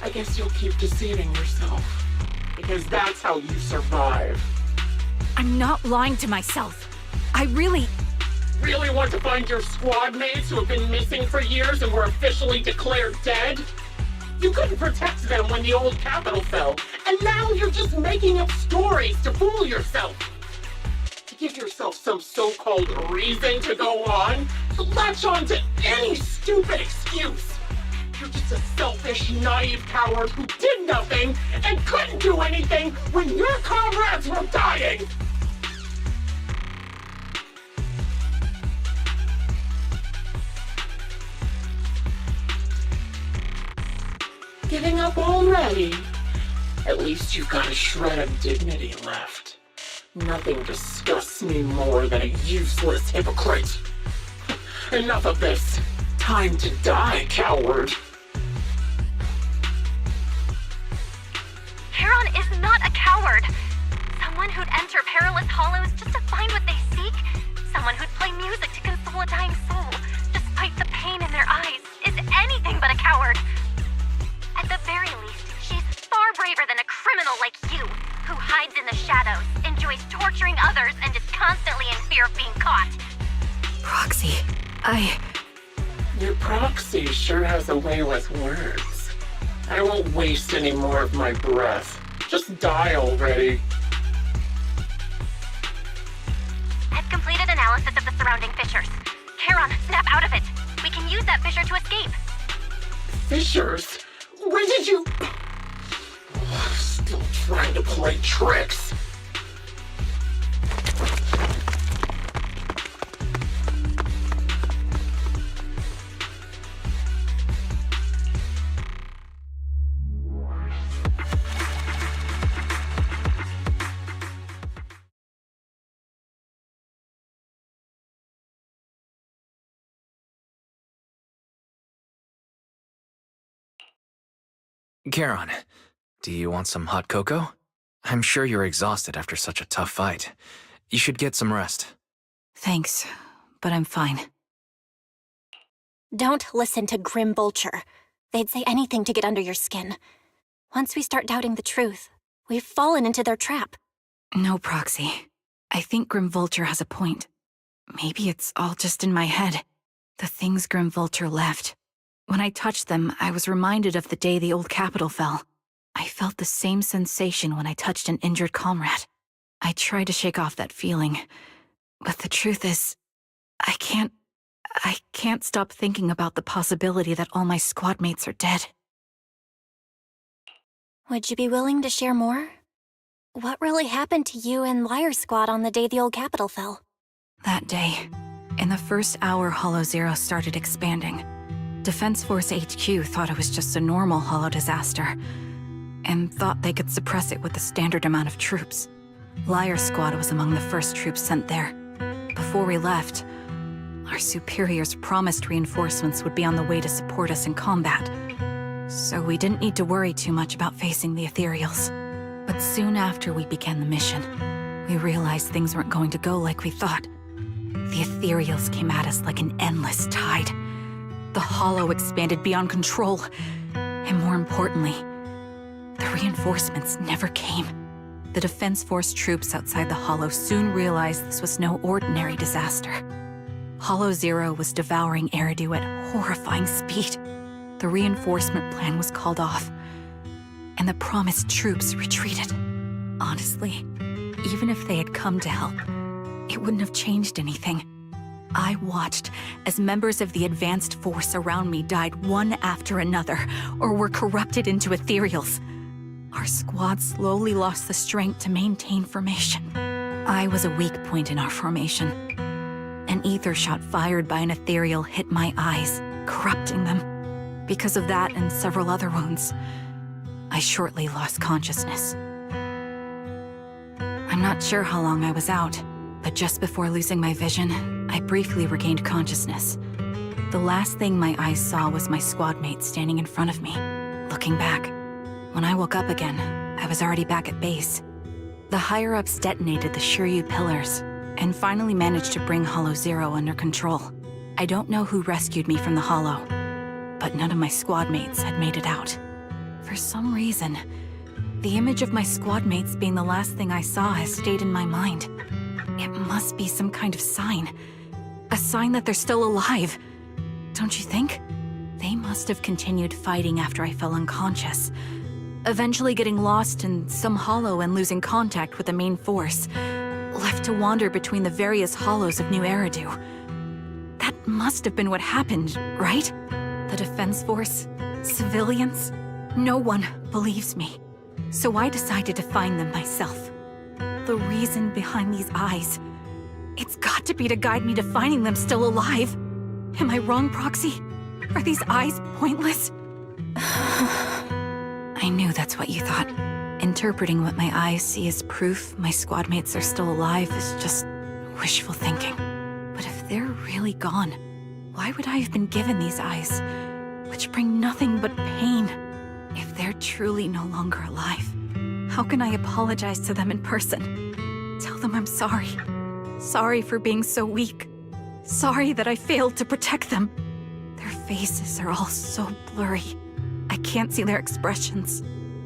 I guess you'll keep deceiving yourself. Because that's how you survive. I'm not lying to myself. I really want to find your squad mates who have been missing for years and were officially declared dead? You couldn't protect them when the old capital fell, and now you're just making up stories to fool yourself. To give yourself some so-called reason to go on, to latch on to any stupid excuse. You're just a selfish, naive coward who did nothing and couldn't do anything when your comrades were dying. Giving up already? At least you've got a shred of dignity left. Nothing disgusts me more than a useless hypocrite. Enough of this. Time to die, coward. Charon is not a coward. Someone who'd enter perilous hollows just to find what they seek. Someone who'd play music to console a dying soul, despite the pain in their eyes, is anything but a coward. At the very least, she's far braver than a criminal like you, who hides in the shadows, enjoys torturing others, and is constantly in fear of being caught. Proxy, Your proxy sure has a way with words. I won't waste any more of my breath. Just die already. I've completed analysis of the surrounding fissures. Charon, snap out of it. We can use that fissure to escape. Fissures? When did you... Still trying to play tricks. Charon, do you want some hot cocoa? I'm sure you're exhausted after such a tough fight. You should get some rest. thanks, but I'm fine. Don't listen to Grim Vulture. They'd say anything to get under your skin. Once we start doubting the truth, we've fallen into their trap. No, Proxy. I think Grim Vulture has a point. Maybe it's all just in my head. The things Grim Vulture left. When I touched them, I was reminded of the day the old capital fell. I felt the same sensation when I touched an injured comrade. I tried to shake off that feeling, but the truth is, I can't stop thinking about the possibility that all my squad mates are dead. Would you be willing to share more? What really happened to you and Liar Squad on the day the old capital fell? That day, in the first hour Hollow Zero started expanding, Defense Force HQ thought it was just a normal Hollow disaster, and thought they could suppress it with the standard amount of troops. Liar Squad was among the first troops sent there. Before we left, our superiors promised reinforcements would be on the way to support us in combat, so we didn't need to worry too much about facing the Ethereals. But soon after we began the mission, we realized things weren't going to go like we thought. The Ethereals came at us like an endless tide. The Hollow expanded beyond control, and more importantly, the reinforcements never came. The Defense Force troops outside the Hollow soon realized this was no ordinary disaster. Hollow Zero was devouring Eridu at horrifying speed. The reinforcement plan was called off, and the promised troops retreated. Honestly, even if they had come to help, it wouldn't have changed anything. I watched as members of the advanced force around me died one after another, or were corrupted into ethereals. Our squad slowly lost the strength to maintain formation. I was a weak point in our formation. An ether shot fired by an ethereal hit my eyes, corrupting them. Because of that and several other wounds, I shortly lost consciousness. I'm not sure how long I was out, but just before losing my vision, I briefly regained consciousness. The last thing my eyes saw was my squad mate standing in front of me, looking back. When I woke up again, I was already back at base. The higher-ups detonated the Shiryu pillars, and finally managed to bring Hollow Zero under control. I don't know who rescued me from the Hollow, but none of my squad mates had made it out. For some reason, the image of my squad mates being the last thing I saw has stayed in my mind. It must be some kind of sign. A sign that they're still alive. Don't you think? They must have continued fighting after I fell unconscious, eventually getting lost in some hollow and losing contact with the main force, left to wander between the various hollows of New Eridu. That must have been what happened, right? The defense force, civilians, no one believes me. So I decided to find them myself. The reason behind these eyes, it's got to be to guide me to finding them still alive. Am I wrong, Proxy? Are these eyes pointless? I knew that's what you thought. Interpreting what my eyes see as proof my squad mates are still alive is just wishful thinking. But if they're really gone, why would I have been given these eyes, which bring nothing but pain? If they're truly no longer alive, how can I apologize to them in person? Tell them I'm sorry. Sorry for being so weak. Sorry that I failed to protect them. Their faces are all so blurry. I can't see their expressions.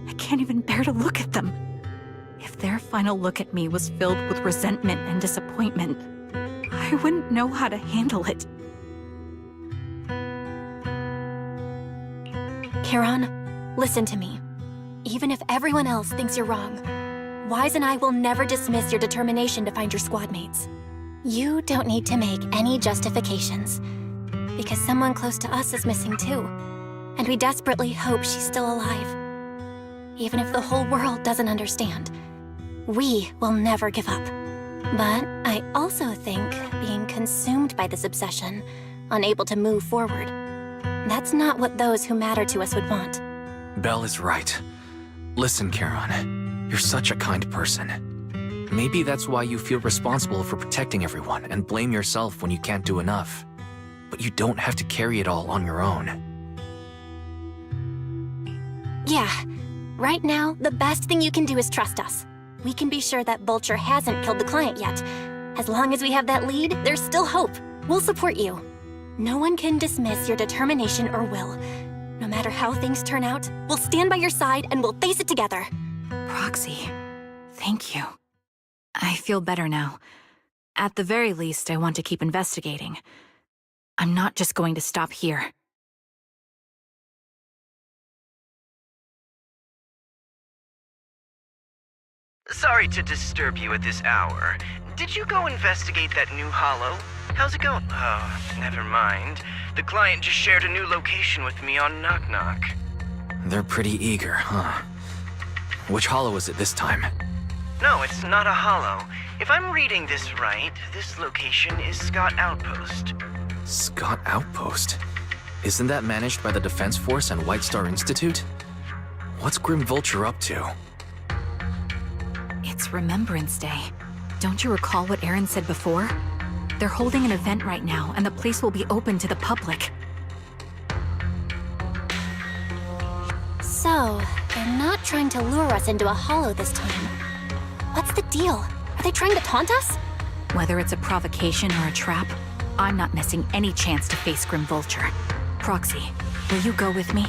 I can't even bear to look at them. If their final look at me was filled with resentment and disappointment, I wouldn't know how to handle it. Kiran, listen to me. Even if everyone else thinks you're wrong, Wise and I will never dismiss your determination to find your squad mates. You don't need to make any justifications, because someone close to us is missing too, and we desperately hope she's still alive. Even if the whole world doesn't understand, we will never give up. But I also think being consumed by this obsession, unable to move forward, that's not what those who matter to us would want. Belle is right. Listen, Charon, you're such a kind person. Maybe that's why you feel responsible for protecting everyone and blame yourself when you can't do enough. But you don't have to carry it all on your own. Yeah, right now, the best thing you can do is trust us. We can be sure that Vulture hasn't killed the client yet. As long as we have that lead, there's still hope. We'll support you. No one can dismiss your determination or will. No matter how things turn out, we'll stand by your side and we'll face it together. Proxy, thank you. I feel better now. At the very least, I want to keep investigating. I'm not just going to stop here. Sorry to disturb you at this hour. Did you go investigate that new hollow? How's it going? Oh, never mind. The client just shared a new location with me on Knock Knock. They're pretty eager, huh? Which hollow is it this time? No, it's not a hollow. If I'm reading this right, this location is Scott Outpost. Scott Outpost? Isn't that managed by the Defense Force and White Star Institute? What's Grim Vulture up to? It's Remembrance Day. Don't you recall what Aaron said before? They're holding an event right now, and the place will be open to the public. So, they're not trying to lure us into a hollow this time. What's the deal? Are they trying to taunt us? Whether it's a provocation or a trap, I'm not missing any chance to face Grim Vulture. Proxy, will you go with me?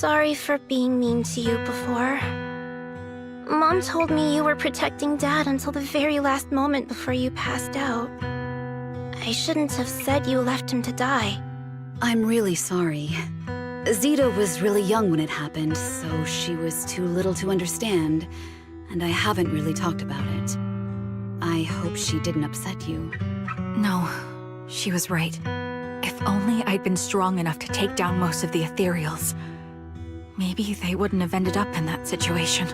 sorry for being mean to you before. Mom told me you were protecting Dad until the very last moment before you passed out. I shouldn't have said you left him to die. I'm really sorry. Zeta was really young when it happened, so she was too little to understand, and I haven't really talked about it. I hope she didn't upset you. No, she was right. If only I'd been strong enough to take down most of the ethereals. Maybe they wouldn't have ended up in that situation.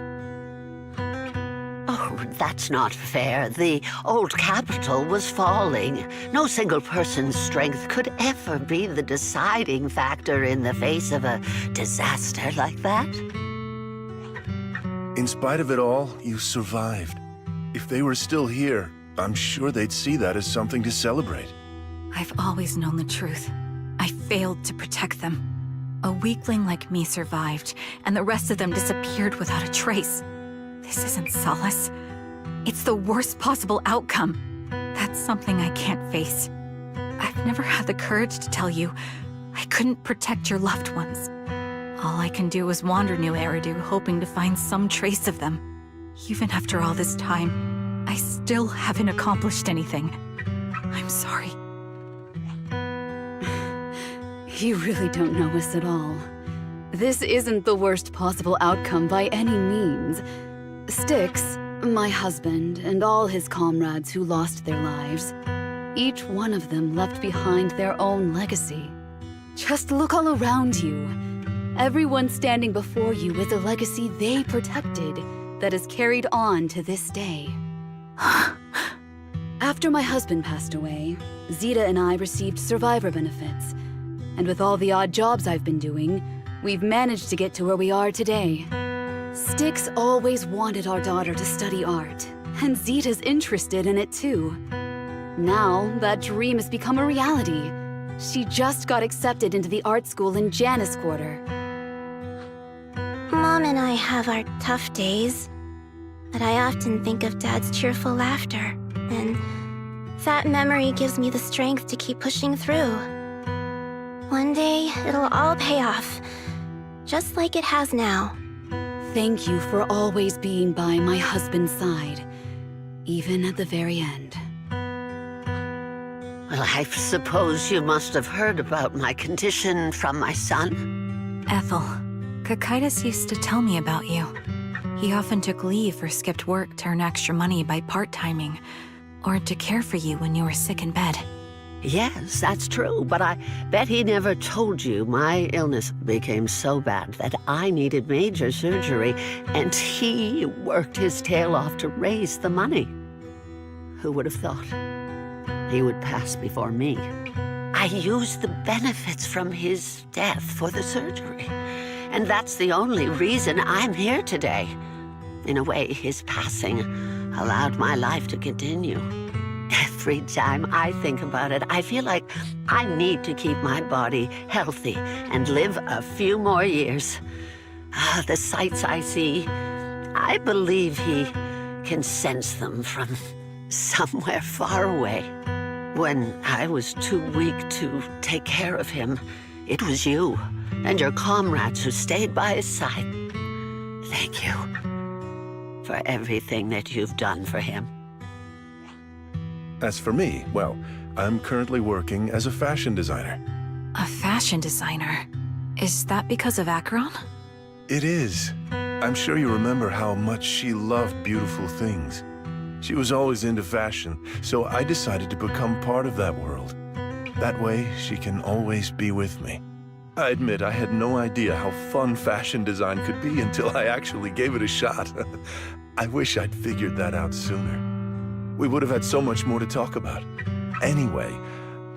Oh, that's not fair. The old capital was falling. No single person's strength could ever be the deciding factor in the face of a disaster like that. In spite of it all, you survived. If they were still here, I'm sure they'd see that as something to celebrate. I've always known the truth. I failed to protect them. A weakling like me survived, and the rest of them disappeared without a trace. This isn't solace. It's the worst possible outcome. That's something I can't face. I've never had the courage to tell you I couldn't protect your loved ones. All I can do is wander New Eridu, hoping to find some trace of them. Even after all this time, I still haven't accomplished anything. I'm sorry. You really don't know us at all. This isn't the worst possible outcome by any means. Styx, my husband, and all his comrades who lost their lives, each one of them left behind their own legacy. Just look all around you. Everyone standing before you is a legacy they protected that is carried on to this day. After my husband passed away, Zeta and I received survivor benefits. And with all the odd jobs I've been doing, we've managed to get to where we are today. Styx always wanted our daughter to study art, and Zeta's interested in it too. Now, that dream has become a reality. She just got accepted into the art school in Janus Quarter. Mom and I have our tough days, but I often think of Dad's cheerful laughter, and that memory gives me the strength to keep pushing through. One day, it'll all pay off, just like it has now. Thank you for always being by my husband's side, even at the very end. Well, I suppose you must have heard about my condition from my son. Ethel, Kakaitis used to tell me about you. He often took leave or skipped work to earn extra money by part-timing, or to care for you when you were sick in bed. Yes, that's true, but I bet he never told you my illness became so bad that I needed major surgery, and he worked his tail off to raise the money. Who would have thought he would pass before me? I used the benefits from his death for the surgery, and that's the only reason I'm here today. In a way, his passing allowed my life to continue. Every time I think about it, I feel like I need to keep my body healthy and live a few more years. The sights I see, I believe he can sense them from somewhere far away. When I was too weak to take care of him, it was you and your comrades who stayed by his side. Thank you for everything that you've done for him. As for me, well, I'm currently working as a fashion designer. A fashion designer? Is that because of Acheron? It is. I'm sure you remember how much she loved beautiful things. She was always into fashion, so I decided to become part of that world. That way, she can always be with me. I admit I had no idea how fun fashion design could be until I actually gave it a shot. I wish I'd figured that out sooner. We would have had so much more to talk about. Anyway,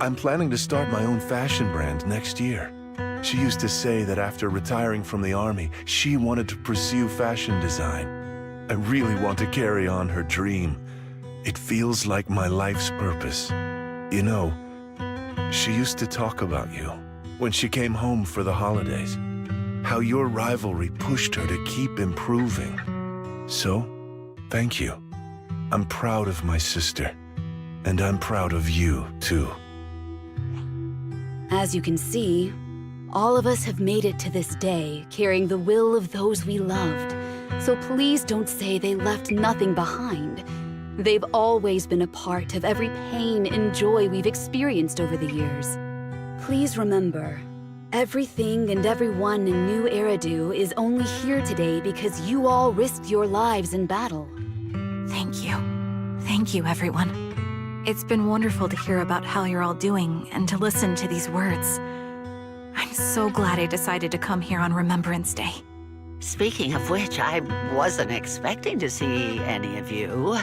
I'm planning to start my own fashion brand next year. She used to say that after retiring from the army, she wanted to pursue fashion design. I really want to carry on her dream. It feels like my life's purpose. You know, she used to talk about you when she came home for the holidays. How your rivalry pushed her to keep improving. So, thank you. I'm proud of my sister, and I'm proud of you, too. As you can see, All of us have made it to this day, carrying the will of those we loved. So please don't say they left nothing behind. They've always been a part of every pain and joy we've experienced over the years. Please remember, everything and everyone in New Eridu is only here today because you all risked your lives in battle. Thank you. Thank you, everyone. It's been wonderful to hear about how you're all doing and to listen to these words. I'm so glad I decided to come here on Remembrance Day. Speaking of which, I wasn't expecting to see any of you.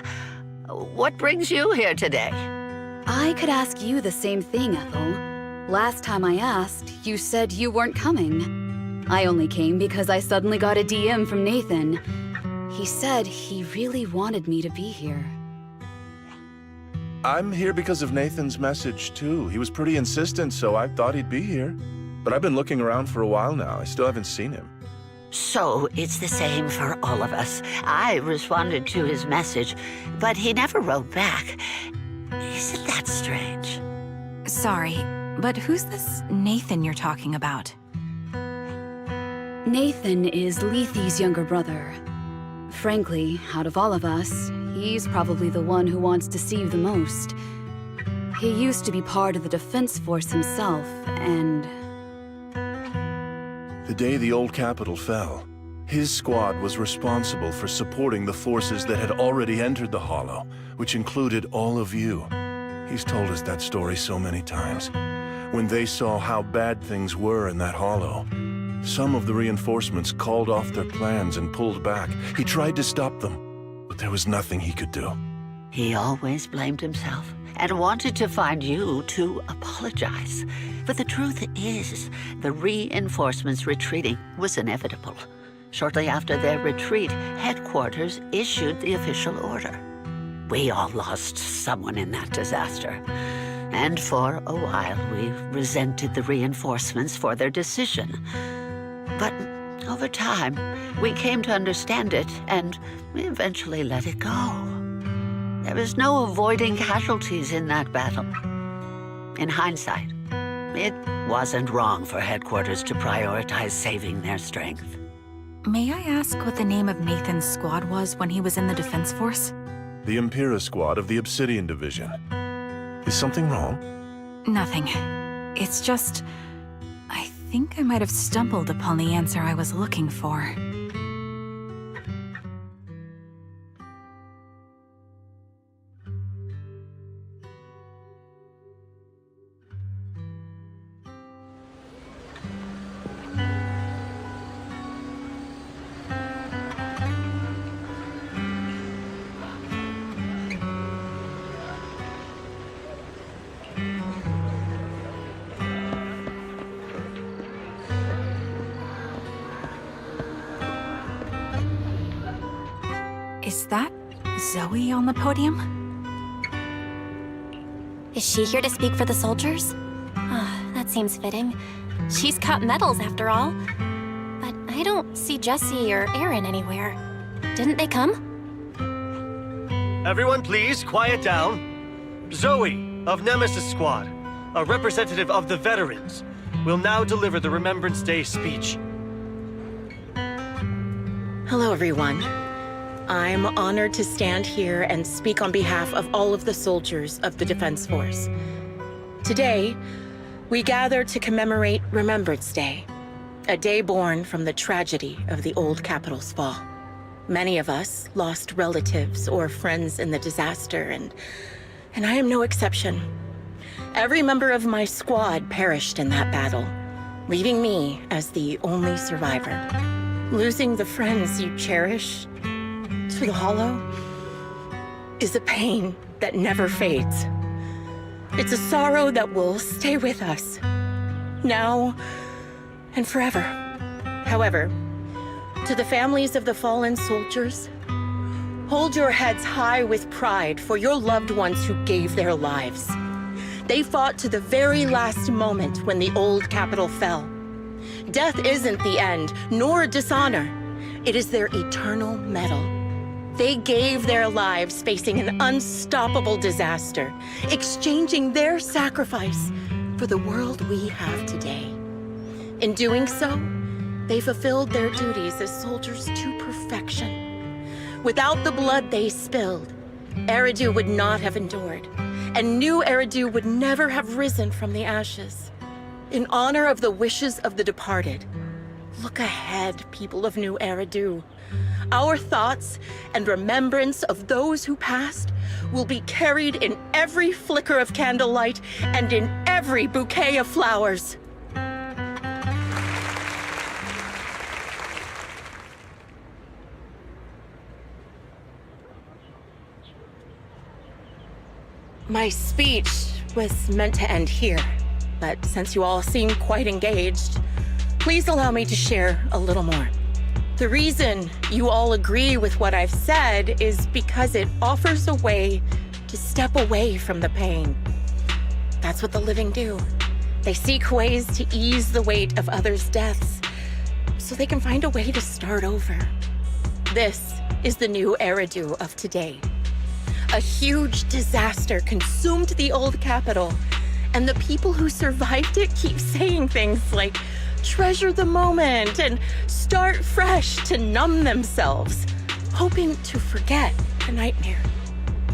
What brings you here today? I could ask you the same thing, Ethel. Last time I asked, you said you weren't coming. I only came because I suddenly got a DM from Nathan. He said he really wanted me to be here. I'm here because of Nathan's message, too. He was pretty insistent, so I thought he'd be here. But I've been looking around for a while now. I still haven't seen him. So it's the same for all of us. I responded to his message, but he never wrote back. Isn't that strange? Sorry, but who's this Nathan you're talking about? Nathan is Lethe's younger brother. Frankly, out of all of us, he's probably the one who wants to see you the most. He used to be part of the Defense Force himself, and... The day the old capital fell, his squad was responsible for supporting the forces that had already entered the Hollow, which included all of you. He's told us that story so many times. When they saw how bad things were in that Hollow, some of the reinforcements called off their plans and pulled back. He tried to stop them, but there was nothing he could do. He always blamed himself and wanted to find you to apologize. But the truth is, the reinforcements retreating was inevitable. Shortly after their retreat, headquarters issued the official order. We all lost someone in that disaster. And for a while, we resented the reinforcements for their decision. But over time, we came to understand it, and we eventually let it go. There was no avoiding casualties in that battle. In hindsight, it wasn't wrong for headquarters to prioritize saving their strength. May I ask what the name of Nathan's squad was when he was in the Defense Force? The Impera squad of the Obsidian Division. Is something wrong? Nothing. It's just... I think I might have stumbled upon the answer I was looking for. Is that Zoe on the podium? Is she here to speak for the soldiers? That seems fitting. She's got medals after all. But I don't see Jesse or Aaron anywhere. Didn't they come? Everyone please, quiet down. Zoe, of Nemesis Squad, a representative of the veterans, will now deliver the Remembrance Day speech. Hello, everyone. I'm honored to stand here and speak on behalf of all of the soldiers of the Defense Force. Today, we gather to commemorate Remembrance Day, a day born from the tragedy of the old capital's fall. Many of us lost relatives or friends in the disaster, and I am no exception. Every member of my squad perished in that battle, leaving me as the only survivor. Losing the friends you cherish to the Hollow is a pain that never fades. It's a sorrow that will stay with us, now and forever. However, to the families of the fallen soldiers, hold your heads high with pride for your loved ones who gave their lives. They fought to the very last moment when the old capital fell. Death isn't the end, nor dishonor. It is their eternal medal. They gave their lives facing an unstoppable disaster, exchanging their sacrifice for the world we have today. In doing so, they fulfilled their duties as soldiers to perfection. Without the blood they spilled, Eridu would not have endured, and new Eridu would never have risen from the ashes. In honor of the wishes of the departed, look ahead, people of New Eridu. Our thoughts and remembrance of those who passed will be carried in every flicker of candlelight and in every bouquet of flowers. My speech was meant to end here, but since you all seem quite engaged, please allow me to share a little more. The reason you all agree with what I've said is because it offers a way to step away from the pain. That's what the living do. They seek ways to ease the weight of others' deaths, so they can find a way to start over. This is the new Eridu of today. A huge disaster consumed the old capital, and the people who survived it keep saying things like, treasure the moment and start fresh to numb themselves, hoping to forget the nightmare.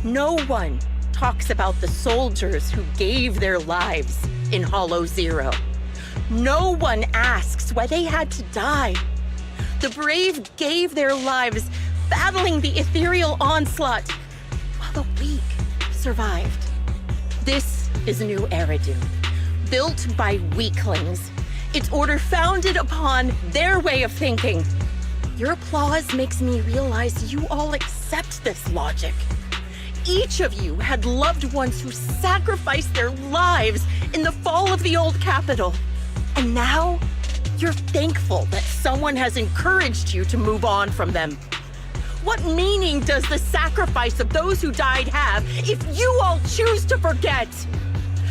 No one talks about the soldiers who gave their lives in Hollow Zero. No one asks why they had to die. The brave gave their lives battling the ethereal onslaught, while the weak survived. This is New Eridu, built by weaklings. Its order founded upon their way of thinking. Your applause makes me realize you all accept this logic. Each of you had loved ones who sacrificed their lives in the fall of the old capital. And now, you're thankful that someone has encouraged you to move on from them. What meaning does the sacrifice of those who died have if you all choose to forget?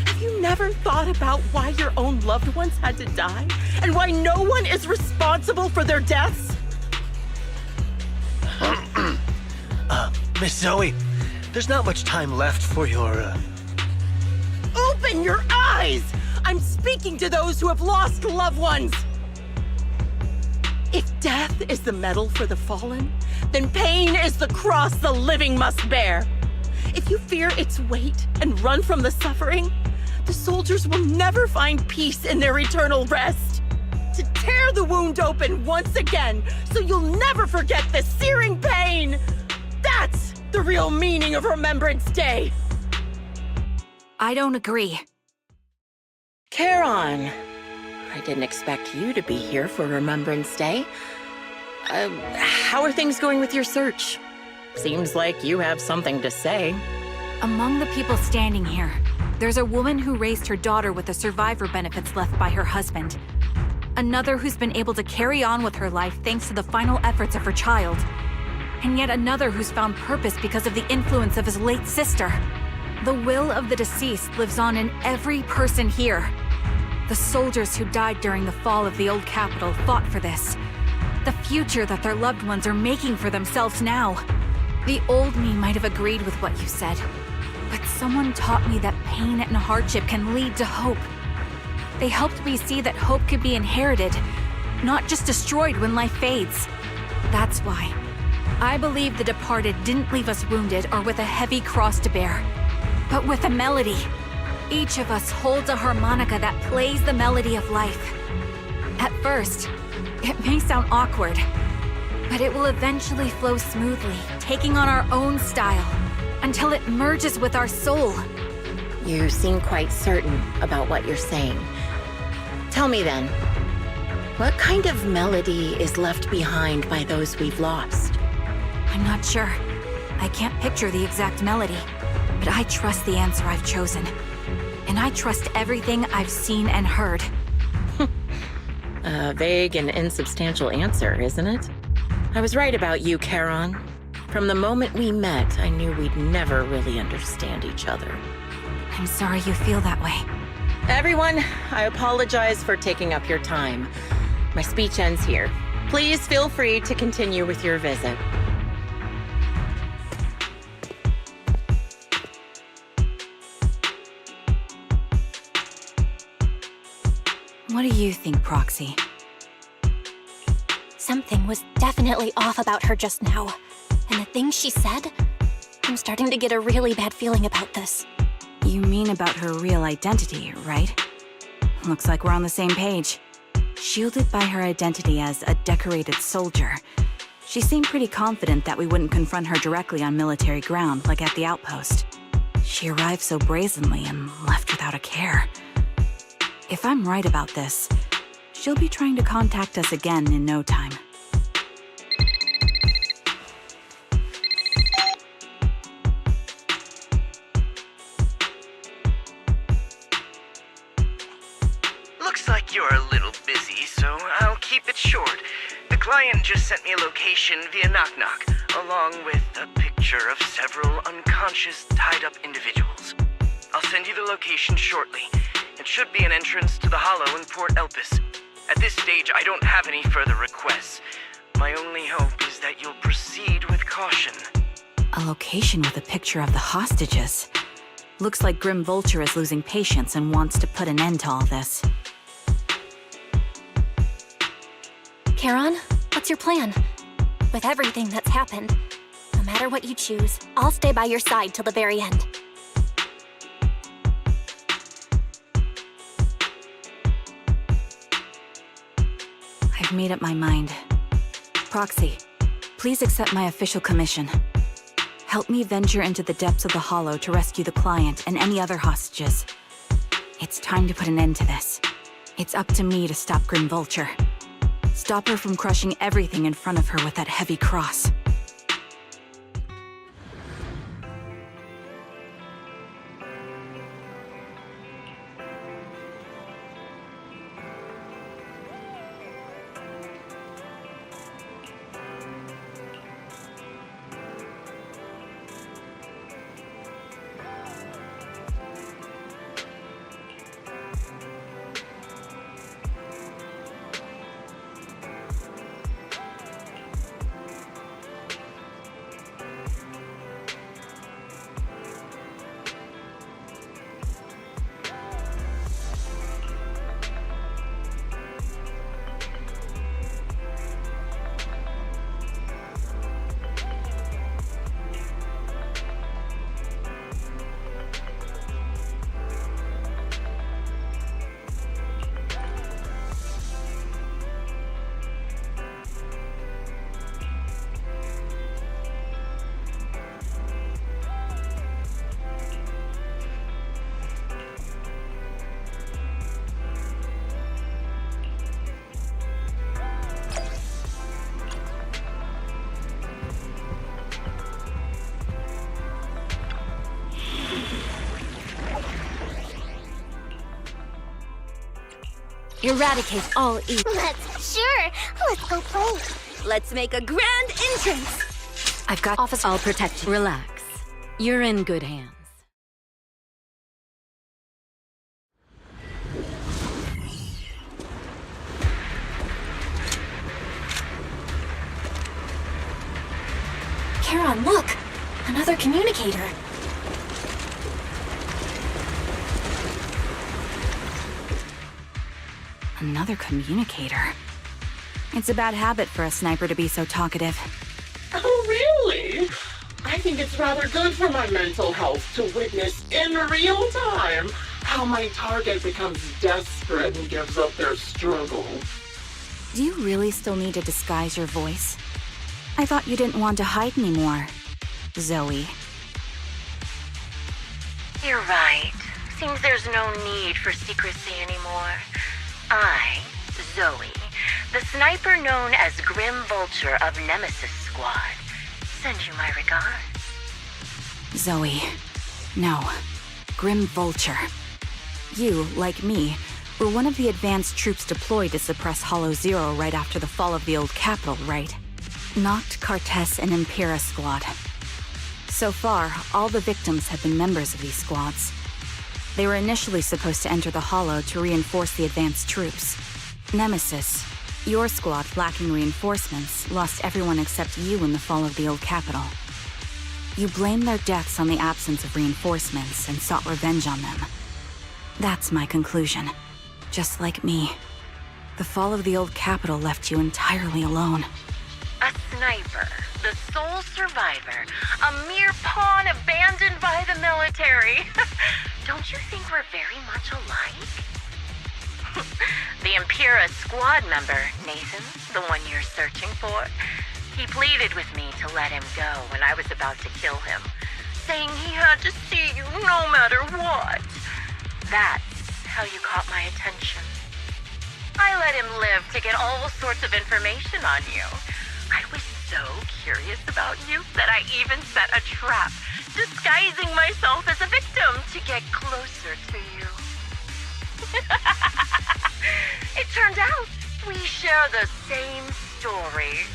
Have you never thought about why your own loved ones had to die? And why no one is responsible for their deaths? Miss Zoe, there's not much time left for your, Open your eyes! I'm speaking to those who have lost loved ones! If death is the medal for the fallen, then pain is the cross the living must bear. If you fear its weight and run from the suffering, the soldiers will never find peace in their eternal rest. To tear the wound open once again, so you'll never forget the searing pain! That's the real meaning of Remembrance Day! I don't agree. Charon, I didn't expect you to be here for Remembrance Day. How are things going with your search? Seems like you have something to say. Among the people standing here, there's a woman who raised her daughter with the survivor benefits left by her husband. Another who's been able to carry on with her life thanks to the final efforts of her child. And yet another who's found purpose because of the influence of his late sister. The will of the deceased lives on in every person here. The soldiers who died during the fall of the old capital fought for this. The future that their loved ones are making for themselves now. The old me might have agreed with what you said, but someone taught me that pain and hardship can lead to hope. They helped me see that hope could be inherited, not just destroyed when life fades. That's why I believe the departed didn't leave us wounded or with a heavy cross to bear, but with a melody. Each of us holds a harmonica that plays the melody of life. At first, it may sound awkward, but it will eventually flow smoothly, taking on our own style, until it merges with our soul. You seem quite certain about what you're saying. Tell me then, what kind of melody is left behind by those we've lost? I'm not sure. I can't picture the exact melody, but I trust the answer I've chosen. And I trust everything I've seen and heard. A vague and insubstantial answer, isn't it? I was right about you, Charon. From the moment we met, I knew we'd never really understand each other. I'm sorry you feel that way. Everyone, I apologize for taking up your time. My speech ends here. Please feel free to continue with your visit. What do you think, Proxy? Something was definitely off about her just now. And the things she said, I'm starting to get a really bad feeling about this. You mean about her real identity, right? Looks like we're on the same page. Shielded by her identity as a decorated soldier, she seemed pretty confident that we wouldn't confront her directly on military ground like at the outpost. She arrived so brazenly and left without a care. If I'm right about this, she'll be trying to contact us again in no time. Looks like you're a little busy, so I'll keep it short. The client just sent me a location via Knock Knock, along with a picture of several unconscious, tied-up individuals. I'll send you the location shortly. It should be an entrance to the Hollow in Port Elpis. At this stage, I don't have any further requests. My only hope is that you'll proceed with caution. A location with a picture of the hostages. Looks like Grim Vulture is losing patience and wants to put an end to all this. Charon, what's your plan? With everything that's happened, no matter what you choose, I'll stay by your side till the very end. I've made up my mind. Proxy, please accept my official commission. Help me venture into the depths of the Hollow to rescue the client and any other hostages. It's time to put an end to this. It's up to me to stop Grim Vulture. Stop her from crushing everything in front of her with that heavy cross. Eradicate all evil. Let's go play. Let's make a grand entrance. I've got Officer, I'll protect you. Relax. You're in good hands. Charon, look! Another communicator. Another communicator. It's a bad habit for a sniper to be so talkative. Oh, really? I think it's rather good for my mental health to witness in real time how my target becomes desperate and gives up their struggle. Do you really still need to disguise your voice? I thought you didn't want to hide anymore, Zoe. You're right. Seems there's no need for secrecy anymore. I, Zoe, the sniper known as Grim Vulture of Nemesis Squad, send you my regards. Zoe. No. Grim Vulture. You, like me, were one of the advanced troops deployed to suppress Hollow Zero right after the fall of the old capital, right? Noct, Cartes, and Impera Squad. So far, all the victims have been members of these squads. They were initially supposed to enter the Hollow to reinforce the advanced troops. Nemesis, your squad, lacking reinforcements, lost everyone except you in the fall of the old capital. You blamed their deaths on the absence of reinforcements and sought revenge on them. That's my conclusion. Just like me, The fall of the old capital left you entirely alone. A sniper, the sole survivor, a mere pawn abandoned by the military. Don't you think we're very much alike? The Impera squad member, Nathan, the one you're searching for, he pleaded with me to let him go when I was about to kill him, saying he had to see you no matter what. That's how you caught my attention. I let him live to get all sorts of information on you. I was so curious about you that I even set a trap, disguising myself as a victim to get closer to you. It turned out we share the same story.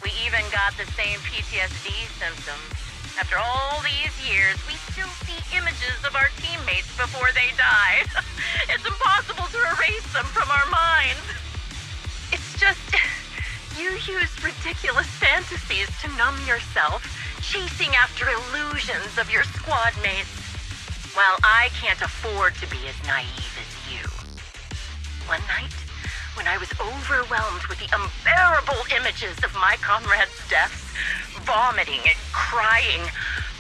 We even got the same PTSD symptoms. After all these years, we still see images of our teammates before they died. It's impossible to erase them from our minds. It's just, you use ridiculous fantasies to numb yourself, chasing after illusions of your squad mates. Well, I can't afford to be as naive as you. One night, when I was overwhelmed with the unbearable images of my comrades' deaths, vomiting and crying,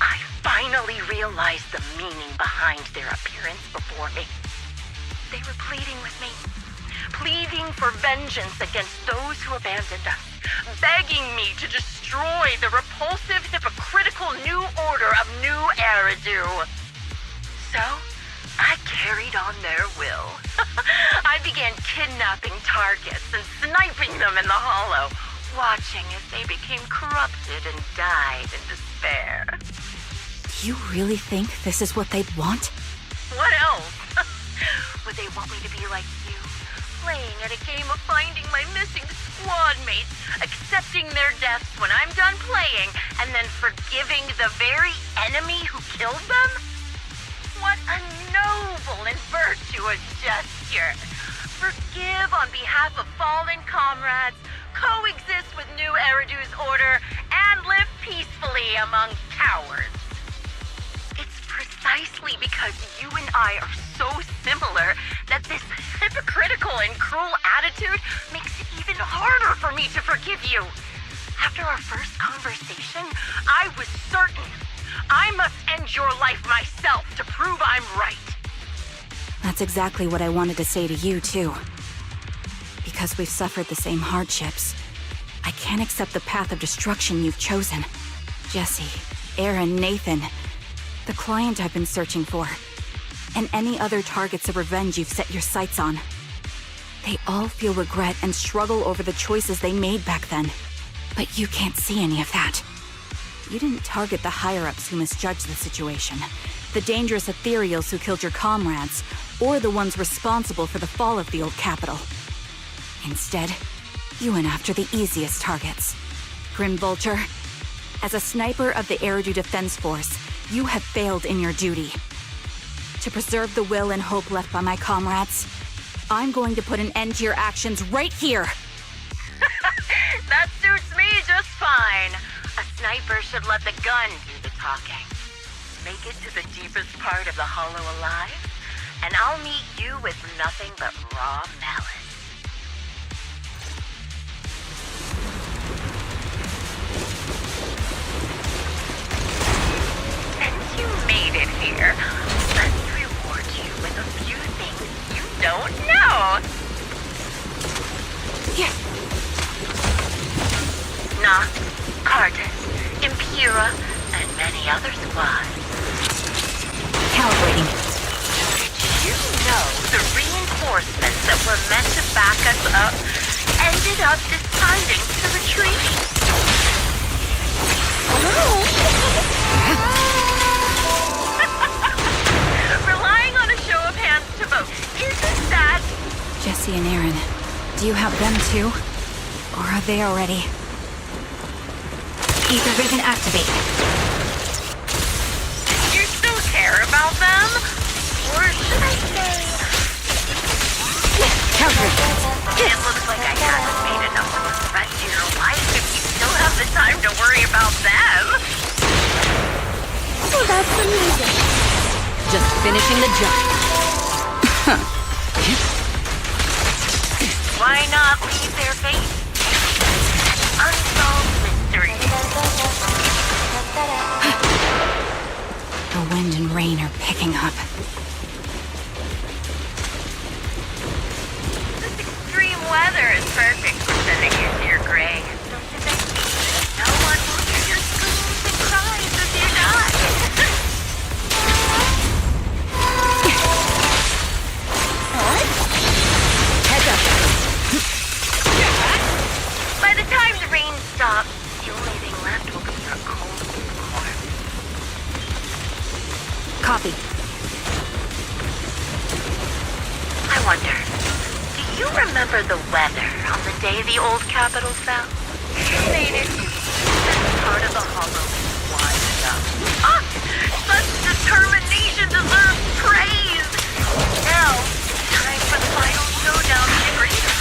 I finally realized the meaning behind their appearance before me. They were pleading with me, pleading for vengeance against those who abandoned us, begging me to destroy the repulsive, hypocritical new order of New Eridu. So, I carried on their will. I began kidnapping targets and sniping them in the hollow, watching as they became corrupted and died in despair. Do you really think this is what they'd want? What else? Would they want me to be like you, playing at a game of finding my missing squad mates, accepting their deaths when I'm done playing, and then forgiving the very enemy who killed them? What a noble and virtuous gesture! Forgive on behalf of fallen comrades, coexist with New Eridu's order, and live peacefully among cowards. It's precisely because you and I are so similar that this hypocritical and cruel attitude makes it even harder for me to forgive you. After our first conversation, I was certain I must end your life myself to prove I'm right. That's exactly what I wanted to say to you, too. Because we've suffered the same hardships, I can't accept the path of destruction you've chosen. Jesse, Aaron, Nathan, the client I've been searching for, and any other targets of revenge you've set your sights on. They all feel regret and struggle over the choices they made back then. But you can't see any of that. You didn't target the higher-ups who misjudged the situation, the dangerous ethereals who killed your comrades, or the ones responsible for the fall of the old capital. Instead, you went after the easiest targets. Grim Vulture, as a sniper of the Eridu Defense Force, you have failed in your duty. To preserve the will and hope left by my comrades, I'm going to put an end to your actions right here! That suits me just fine. A sniper should let the gun do the talking. Make it to the deepest part of the hollow alive, and I'll meet you with nothing but raw malice. Since you made it here, let's reward you with a few things you don't know. Yes. Nox, Cartus, Impera, and many other squads. Calibrating. Did you know the reinforcements that were meant to back us up ended up deciding to retreat? Relying on a show of hands to vote, isn't that... Jesse and Aaron, do you have them too? Or are they already... Ether vision activate. You still care about them? Or should I say... Counter. It looks like I haven't made enough of a threat to your life if you still have the time to worry about them. Oh, that's amazing. Just finishing the job. Why not leave their fate? Unsolved mystery. The wind and rain are picking up. This extreme weather is perfect for sending you to your grave. Don't you think? No one will hear your screams and cries as you die. Heads up. By the time the rain stops, the only thing left will be your cold corpse. Copy. I wonder, do you remember the weather on the day the old capital fell? Made it part of the hollow wise up. Ah! Such determination deserves praise! Now, time for the final showdown in the arena.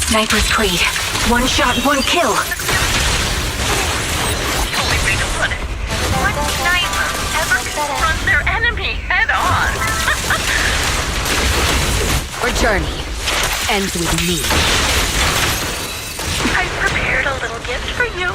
Sniper's Creed. One shot, one kill. Only way to put it. What sniper ever confronts their enemy head on? Our journey ends with me. I've prepared a little gift for you.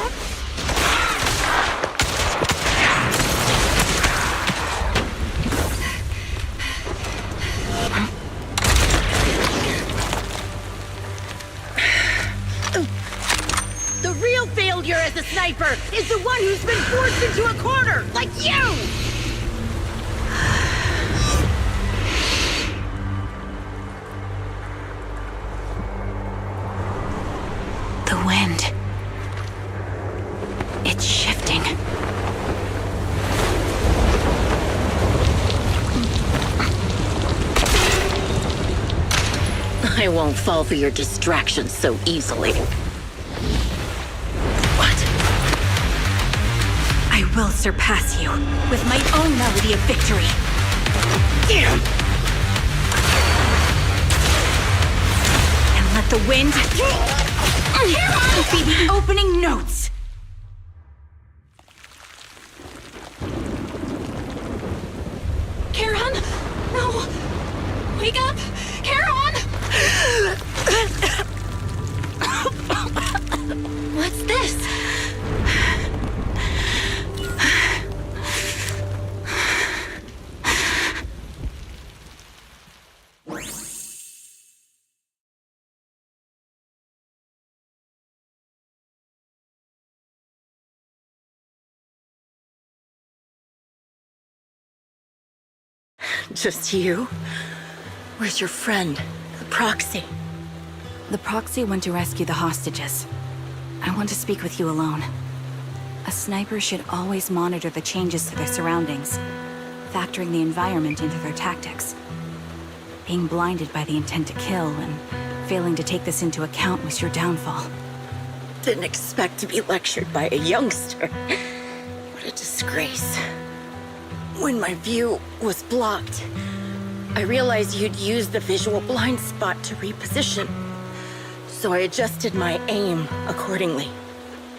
The real failure as a sniper is the one who's been forced into a corner, like you! The wind. It's shifting. I won't fall for your distractions so easily. I will surpass you with my own melody of victory. Damn! And let the wind be the opening notes. Charon? No! Wake up! Charon! What's this? Just you? Where's your friend, the proxy? The proxy went to rescue the hostages. I want to speak with you alone. A sniper should always monitor the changes to their surroundings, factoring the environment into their tactics. Being blinded by the intent to kill and failing to take this into account was your downfall. Didn't expect to be lectured by a youngster. What a disgrace. When my view was blocked, I realized you'd used the visual blind spot to reposition. So I adjusted my aim accordingly.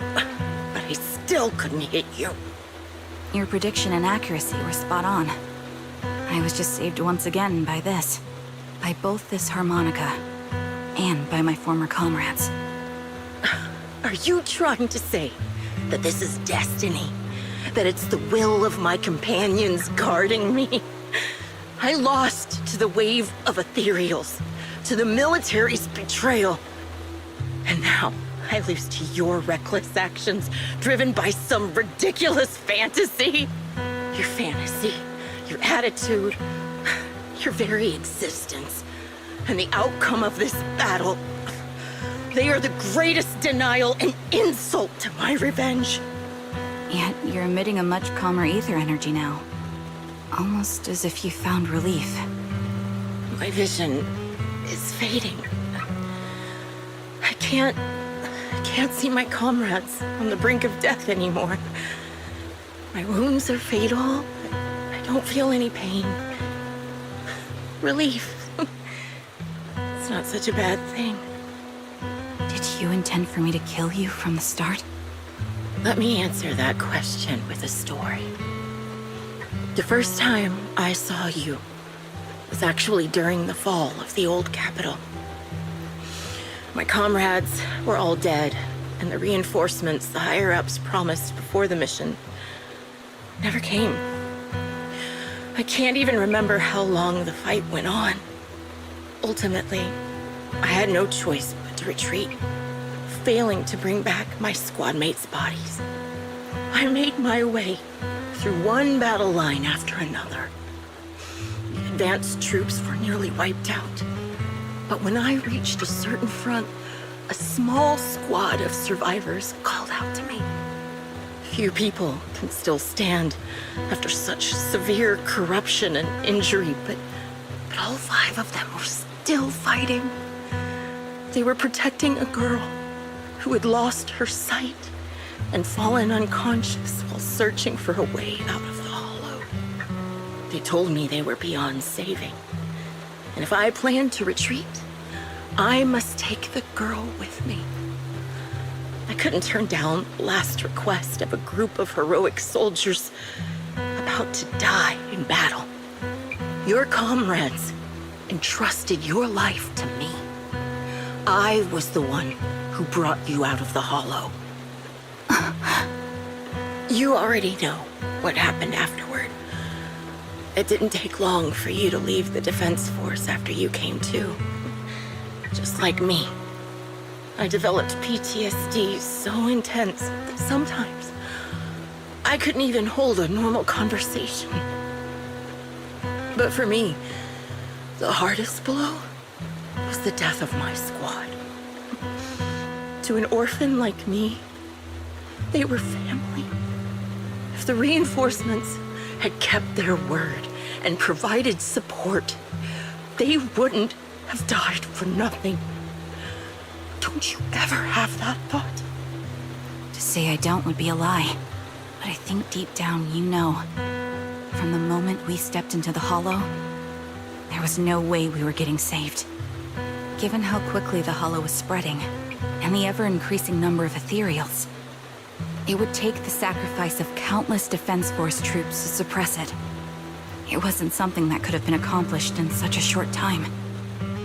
But I still couldn't hit you. Your prediction and accuracy were spot on. I was just saved once again by this. By both this harmonica, and by my former comrades. Are you trying to say that this is destiny? That it's the will of my companions guarding me? I lost to the wave of ethereals, to the military's betrayal. And now I lose to your reckless actions, driven by some ridiculous fantasy. Your fantasy, your attitude, your very existence, and the outcome of this battle. They are the greatest denial and insult to my revenge. Yet you're emitting a much calmer ether energy now. Almost as if you found relief. My vision is fading. I can't see my comrades on the brink of death anymore. My wounds are fatal. I don't feel any pain. Relief. It's not such a bad thing. Did you intend for me to kill you from the start? Let me answer that question with a story. The first time I saw you was actually during the fall of the old capital. My comrades were all dead, and the reinforcements the higher-ups promised before the mission never came. I can't even remember how long the fight went on. Ultimately, I had no choice but to retreat, failing to bring back my squad mates' bodies. I made my way through one battle line after another. The advanced troops were nearly wiped out. But when I reached a certain front, a small squad of survivors called out to me. Few people can still stand after such severe corruption and injury, but all 5 of them were still fighting. They were protecting a girl who had lost her sight and fallen unconscious while searching for a way out of the hollow. They told me they were beyond saving, and if I planned to retreat, I must take the girl with me. I couldn't turn down the last request of a group of heroic soldiers about to die in battle. Your comrades entrusted your life to me. I was the one who brought you out of the hollow. You already know what happened afterward. It didn't take long for you to leave the Defense Force after you came to. Just like me. I developed PTSD so intense that sometimes I couldn't even hold a normal conversation. But for me, the hardest blow was the death of my squad. To an orphan like me, they were family. If the reinforcements had kept their word and provided support, they wouldn't have died for nothing. Don't you ever have that thought? To say I don't would be a lie. But I think deep down you know. From the moment we stepped into the hollow, there was no way we were getting saved. Given how quickly the hollow was spreading, and the ever-increasing number of ethereals, it would take the sacrifice of countless Defense Force troops to suppress it. It wasn't something that could have been accomplished in such a short time.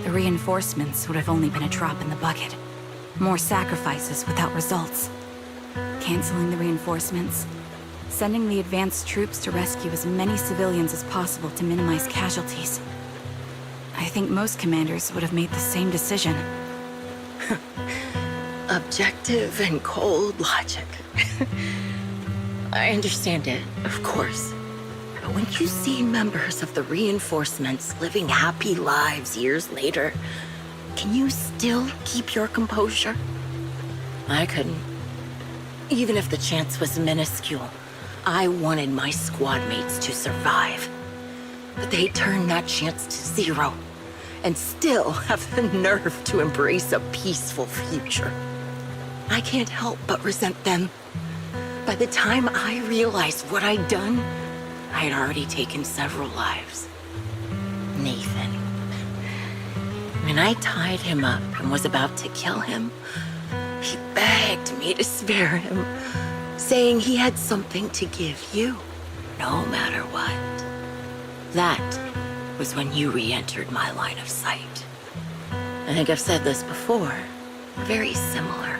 The reinforcements would have only been a drop in the bucket. More sacrifices without results. Canceling the reinforcements, sending the advanced troops to rescue as many civilians as possible to minimize casualties. I think most commanders would have made the same decision. Objective and cold logic. I understand it, of course. But when you see members of the reinforcements living happy lives years later, can you still keep your composure? I couldn't. Even if the chance was minuscule, I wanted my squad mates to survive. But they turned that chance to 0, and still have the nerve to embrace a peaceful future. I can't help but resent them. By the time I realized what I'd done, I had already taken several lives. Nathan. When I tied him up and was about to kill him, he begged me to spare him, saying he had something to give you, no matter what. That was when you re-entered my line of sight. I think I've said this before. Very similar.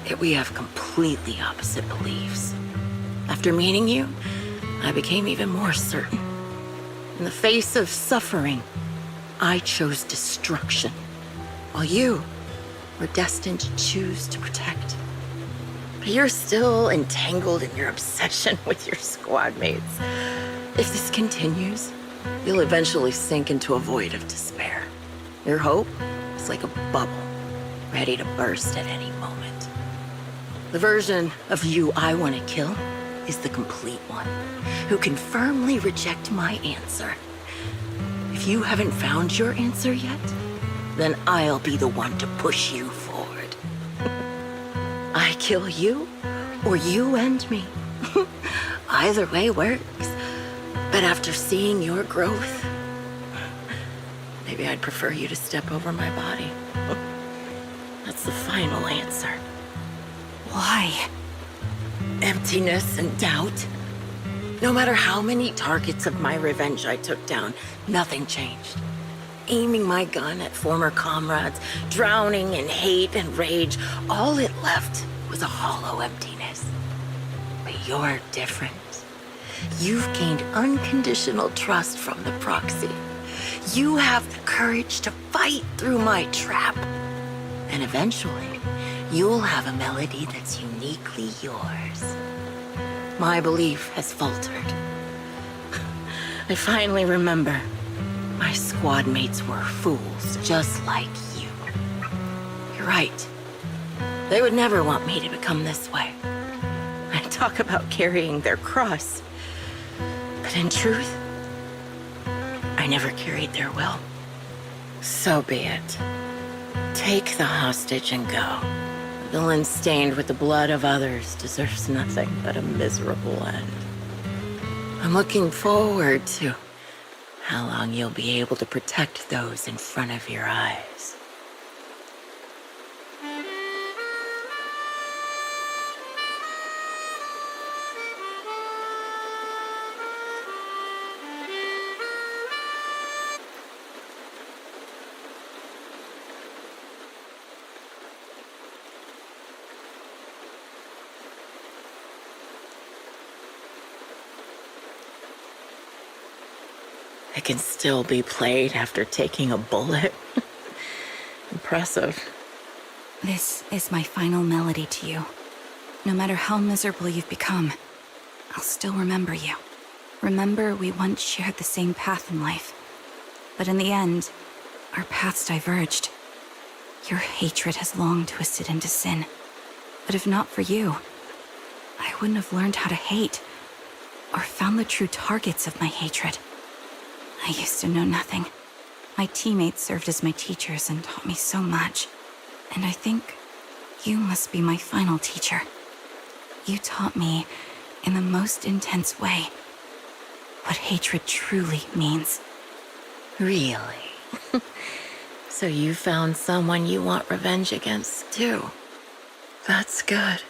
Yet we have completely opposite beliefs. After meeting you, I became even more certain. In the face of suffering, I chose destruction, while you were destined to choose to protect. But you're still entangled in your obsession with your squad mates. If this continues, you'll eventually sink into a void of despair. Your hope is like a bubble, ready to burst at any moment. The version of you I want to kill is the complete one, who can firmly reject my answer. If you haven't found your answer yet, then I'll be the one to push you forward. I kill you, or you end me. Either way works. But after seeing your growth, maybe I'd prefer you to step over my body. That's the final answer. Why? Emptiness and doubt. No matter how many targets of my revenge I took down, nothing changed. Aiming my gun at former comrades, drowning in hate and rage, all it left was a hollow emptiness. But you're different. You've gained unconditional trust from the proxy. You have the courage to fight through my trap. And eventually, you'll have a melody that's uniquely yours. My belief has faltered. I finally remember. My squad mates were fools, just like you. You're right. They would never want me to become this way. I talk about carrying their cross. But in truth, I never carried their will. So be it. Take the hostage and go. A villain stained with the blood of others deserves nothing but a miserable end. I'm looking forward to how long you'll be able to protect those in front of your eyes. It can still be played after taking a bullet. Impressive. This is my final melody to you. No matter how miserable you've become, I'll still remember you. Remember we once shared the same path in life. But in the end, our paths diverged. Your hatred has long twisted into sin. But if not for you, I wouldn't have learned how to hate, or found the true targets of my hatred. I used to know nothing. My teammates served as my teachers and taught me so much. And I think you must be my final teacher. You taught me, in the most intense way, what hatred truly means. Really? So you found someone you want revenge against, too. That's good.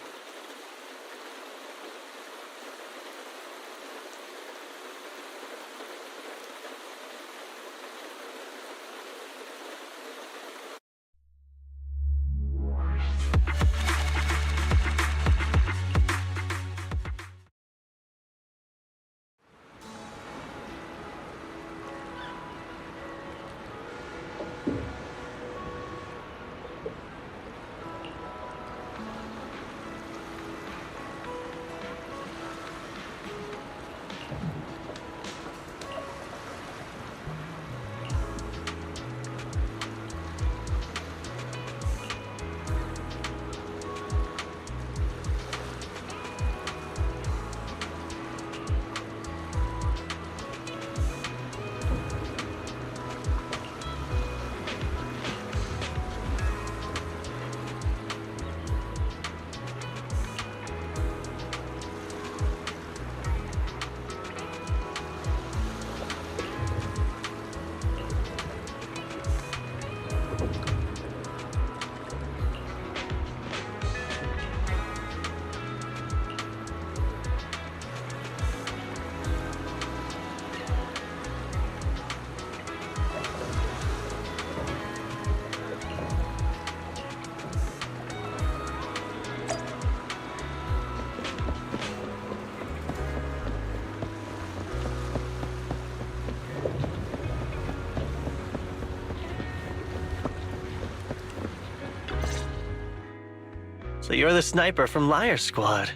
So you're the sniper from Liar Squad.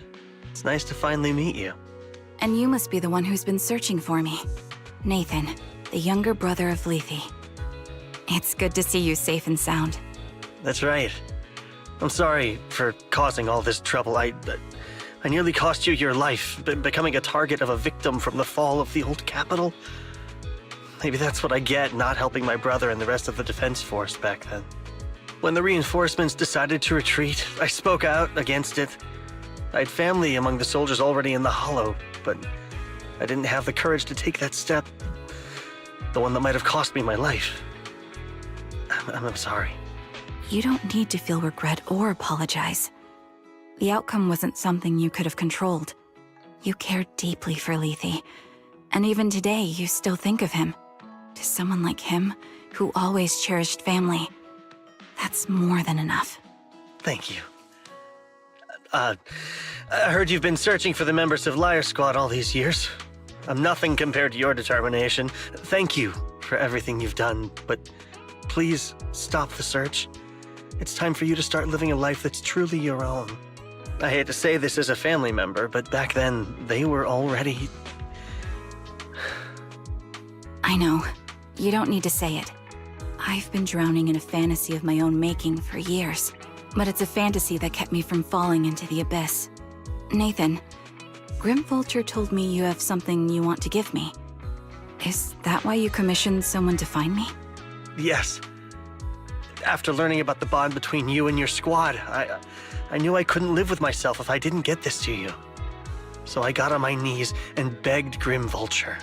It's nice to finally meet you. And you must be the one who's been searching for me. Nathan, the younger brother of Lethe. It's good to see you safe and sound. That's right. I'm sorry for causing all this trouble. I nearly cost you your life, becoming a target of a victim from the fall of the old capital. Maybe that's what I get not helping my brother and the rest of the defense force back then. When the reinforcements decided to retreat, I spoke out against it. I had family among the soldiers already in the Hollow, but I didn't have the courage to take that step. The one that might have cost me my life. I'm sorry. You don't need to feel regret or apologize. The outcome wasn't something you could have controlled. You care deeply for Lethe, and even today you still think of him. To someone like him, who always cherished family, that's more than enough. Thank you. I heard you've been searching for the members of Liar Squad all these years. I'm nothing compared to your determination. Thank you for everything you've done, but please stop the search. It's time for you to start living a life that's truly your own. I hate to say this as a family member, but back then, they were already... I know. You don't need to say it. I've been drowning in a fantasy of my own making for years, but it's a fantasy that kept me from falling into the abyss. Nathan, Grim Vulture told me you have something you want to give me. Is that why you commissioned someone to find me? Yes. After learning about the bond between you and your squad, I knew I couldn't live with myself if I didn't get this to you. So I got on my knees and begged Grim Vulture,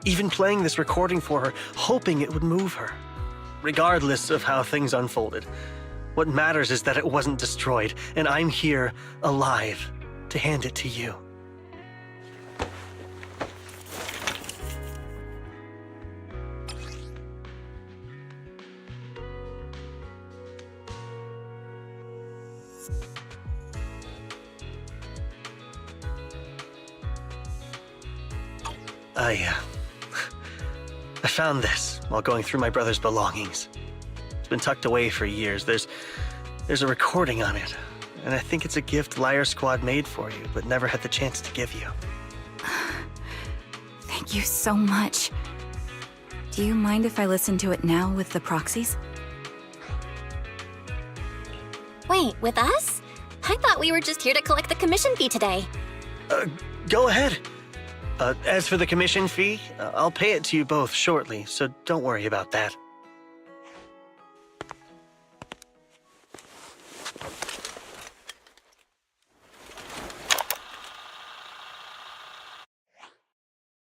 even playing this recording for her, hoping it would move her. Regardless of how things unfolded, what matters is that it wasn't destroyed, and I'm here, alive, to hand it to you. I found this while going through my brother's belongings. It's been tucked away for years. There's a recording on it, and I think it's a gift Liar Squad made for you, but never had the chance to give you. Thank you so much. Do you mind if I listen to it now with the proxies? Wait, with us? I thought we were just here to collect the commission fee today. Go ahead. As for the commission fee, I'll pay it to you both shortly, so don't worry about that.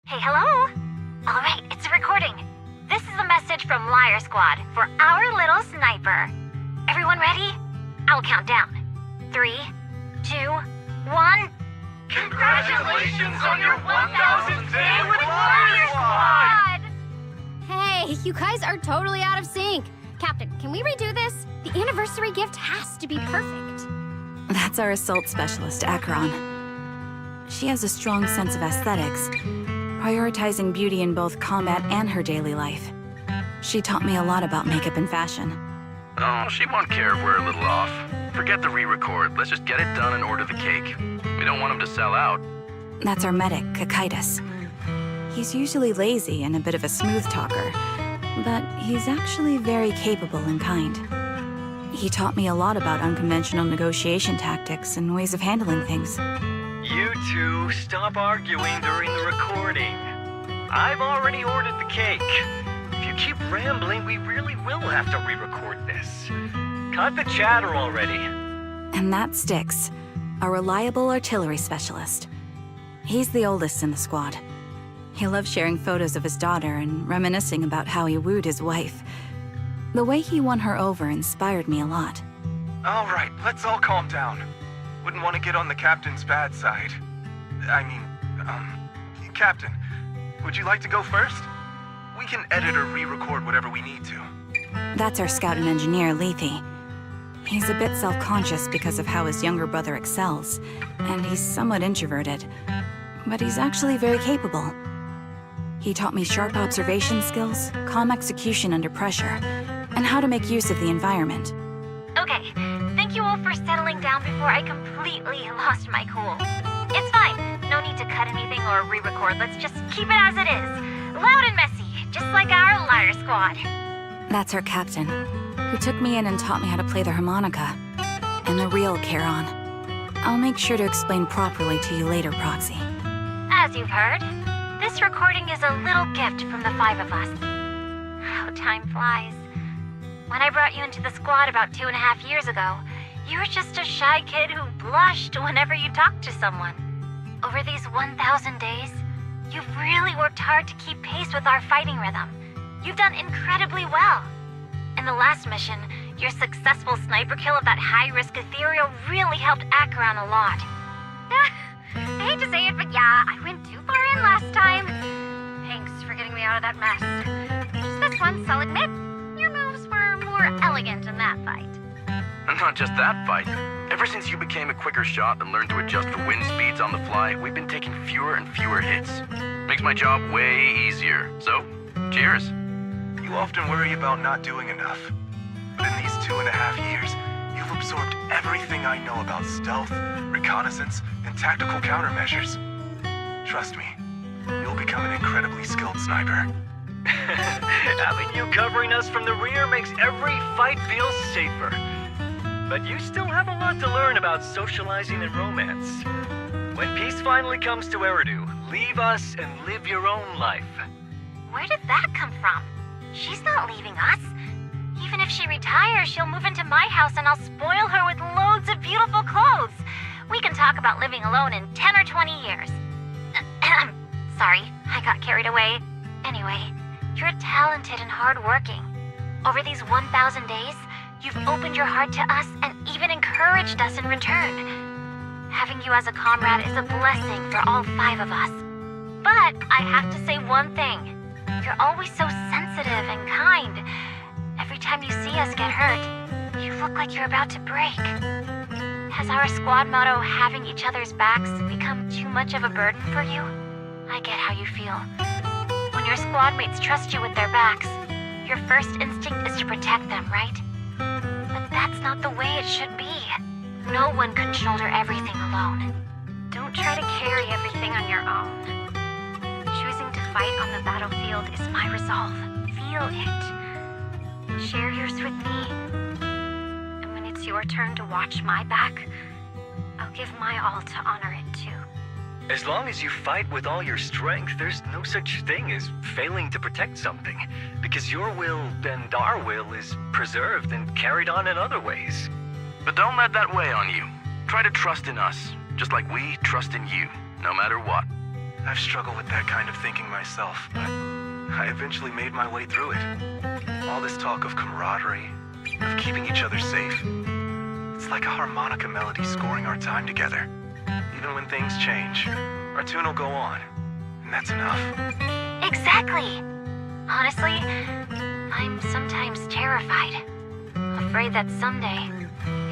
Hey, hello? All right, it's a recording. This is a message from Liar Squad for our little sniper. Everyone ready? I'll count down. 3, 2, 1... Congratulations on your 1000th day with Liar Squad! Hey, you guys are totally out of sync. Captain, can we redo this? The anniversary gift has to be perfect. That's our assault specialist, Acheron. She has a strong sense of aesthetics, prioritizing beauty in both combat and her daily life. She taught me a lot about makeup and fashion. Oh, she won't care if we're a little off. Forget the re-record. Let's just get it done and order the cake. We don't want him to sell out. That's our medic, Kakaitis. He's usually lazy and a bit of a smooth talker, but he's actually very capable and kind. He taught me a lot about unconventional negotiation tactics and ways of handling things. You two, stop arguing during the recording. I've already ordered the cake. If you keep rambling, we really will have to re-record this. Cut the chatter already. And that Styx, a reliable artillery specialist. He's the oldest in the squad. He loves sharing photos of his daughter and reminiscing about how he wooed his wife. The way he won her over inspired me a lot. All right, let's all calm down. Wouldn't want to get on the captain's bad side. Captain, would you like to go first? We can edit or re-record whatever we need to. That's our scout and engineer, Lethe. He's a bit self-conscious because of how his younger brother excels, and he's somewhat introverted, but he's actually very capable. He taught me sharp observation skills, calm execution under pressure, and how to make use of the environment. Okay, thank you all for settling down before I completely lost my cool. It's fine, no need to cut anything or re-record, let's just keep it as it is. Loud and messy, just like our Liar Squad. That's our captain, who took me in and taught me how to play the harmonica, and the real Charon. I'll make sure to explain properly to you later, Proxy. As you've heard, this recording is a little gift from the 5 of us. How time flies. When I brought you into the squad about 2.5 years ago, you were just a shy kid who blushed whenever you talked to someone. Over these 1,000 days, you've really worked hard to keep pace with our fighting rhythm. You've done incredibly well. In the last mission, your successful sniper kill of that high-risk ethereal really helped Acheron a lot. Hey, hate to say it, but yeah, I went too far in last time. Thanks for getting me out of that mess. Just this once, I'll admit, your moves were more elegant in that fight. And not just that fight. Ever since you became a quicker shot and learned to adjust for wind speeds on the fly, we've been taking fewer and fewer hits. Makes my job way easier. So, cheers. You often worry about not doing enough. But in these 2.5 years, you've absorbed everything I know about stealth, reconnaissance, and tactical countermeasures. Trust me, you'll become an incredibly skilled sniper. Having you covering us from the rear makes every fight feel safer. But you still have a lot to learn about socializing and romance. When peace finally comes to Eridu, leave us and live your own life. Where did that come from? She's not leaving us. Even if she retires, she'll move into my house and I'll spoil her with loads of beautiful clothes. We can talk about living alone in 10 or 20 years. Sorry, I got carried away. Anyway, you're talented and hardworking. Over these 1,000 days, you've opened your heart to us and even encouraged us in return. Having you as a comrade is a blessing for all 5 of us. But I have to say one thing. You're always so sensitive and kind. Every time you see us get hurt, you look like you're about to break. Has our squad motto, having each other's backs, become too much of a burden for you? I get how you feel. When your squad mates trust you with their backs, your first instinct is to protect them, right? But that's not the way it should be. No one can shoulder everything alone. Don't try to carry everything on your own. Choosing to fight on the battlefield is my resolve. Feel it. Share yours with me. And when it's your turn to watch my back, I'll give my all to honor it too. As long as you fight with all your strength, there's no such thing as failing to protect something, because your will and our will is preserved and carried on in other ways. But don't let that weigh on you. Try to trust in us, just like we trust in you, no matter what. I've struggled with that kind of thinking myself, but I eventually made my way through it. All this talk of camaraderie, of keeping each other safe, it's like a harmonica melody scoring our time together. Even when things change, our tune will go on, and that's enough. Exactly! Honestly, I'm sometimes terrified. Afraid that someday,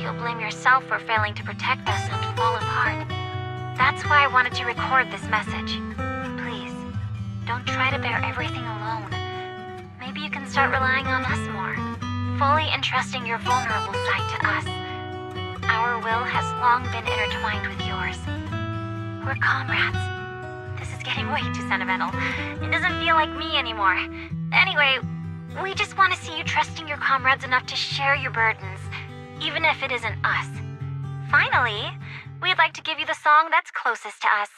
you'll blame yourself for failing to protect us and fall apart. That's why I wanted to record this message. Please, don't try to bear everything alone. Maybe you can start relying on us more, fully entrusting your vulnerable side to us. Our will has long been intertwined with yours. We're comrades. This is getting way too sentimental. It doesn't feel like me anymore. Anyway, we just want to see you trusting your comrades enough to share your burdens, even if it isn't us. Finally, we'd like to give you the song that's closest to us.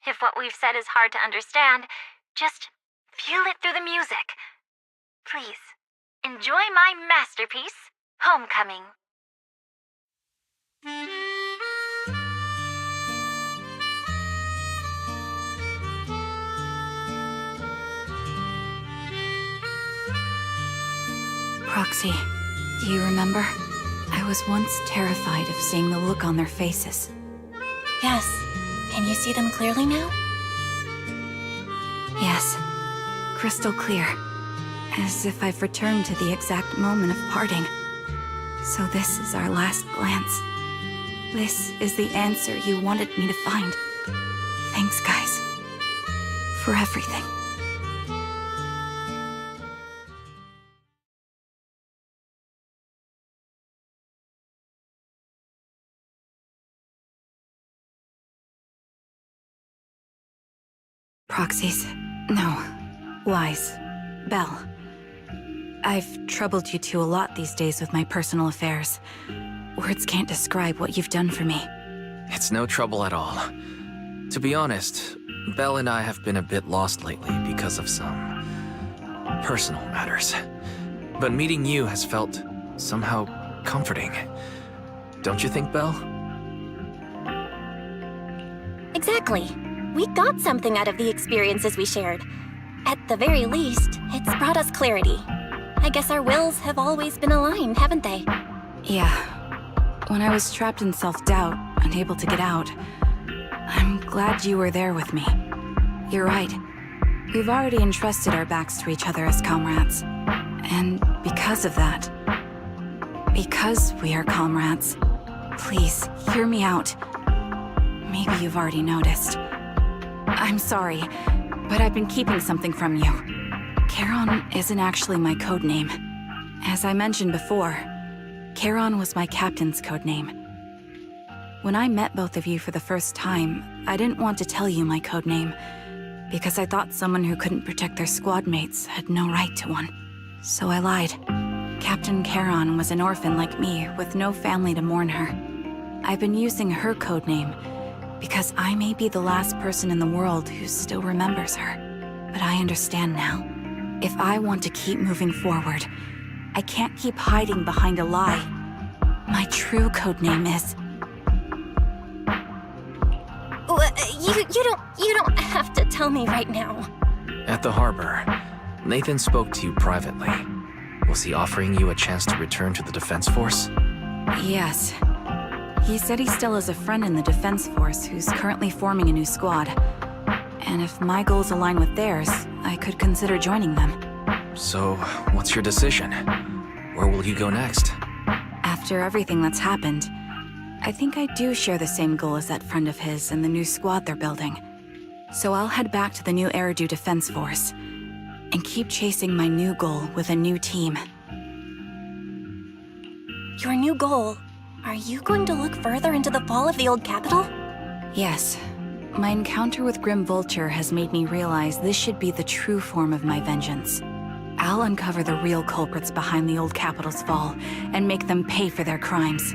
If what we've said is hard to understand, just feel it through the music. Please, enjoy my masterpiece, Homecoming. Proxy, do you remember? I was once terrified of seeing the look on their faces. Yes. Can you see them clearly now? Yes. Crystal clear. As if I've returned to the exact moment of parting. So this is our last glance. This is the answer you wanted me to find. Thanks, guys. For everything. Proxies. No. Lies. Belle. I've troubled you two a lot these days with my personal affairs. Words can't describe what you've done for me. It's no trouble at all. To be honest, Belle and I have been a bit lost lately because of some personal matters. But meeting you has felt somehow comforting. Don't you think, Belle? Exactly. We got something out of the experiences we shared. At the very least, it's brought us clarity. I guess our wills have always been aligned, haven't they? Yeah. When I was trapped in self-doubt, unable to get out, I'm glad you were there with me. You're right. We've already entrusted our backs to each other as comrades. And because of that, because we are comrades, please, hear me out. Maybe you've already noticed. I'm sorry, but I've been keeping something from you. Charon isn't actually my code name. As I mentioned before, Charon was my captain's code name. When I met both of you for the first time, I didn't want to tell you my code name, because I thought someone who couldn't protect their squad mates had no right to one. So I lied. Captain Charon was an orphan like me, with no family to mourn her. I've been using her code name because I may be the last person in the world who still remembers her. But I understand now. If I want to keep moving forward, I can't keep hiding behind a lie. My true code name is... You don't have to tell me right now. At the harbor, Nathan spoke to you privately. Was he offering you a chance to return to the Defense Force? Yes. He said he still has a friend in the Defense Force who's currently forming a new squad. And if my goals align with theirs, I could consider joining them. So, what's your decision? Where will you go next? After everything that's happened, I think I do share the same goal as that friend of his and the new squad they're building. So I'll head back to the new Eridu Defense Force and keep chasing my new goal with a new team. Your new goal? Are you going to look further into the fall of the old capital? Yes. My encounter with Grim Vulture has made me realize this should be the true form of my vengeance. I'll uncover the real culprits behind the old capital's fall and make them pay for their crimes.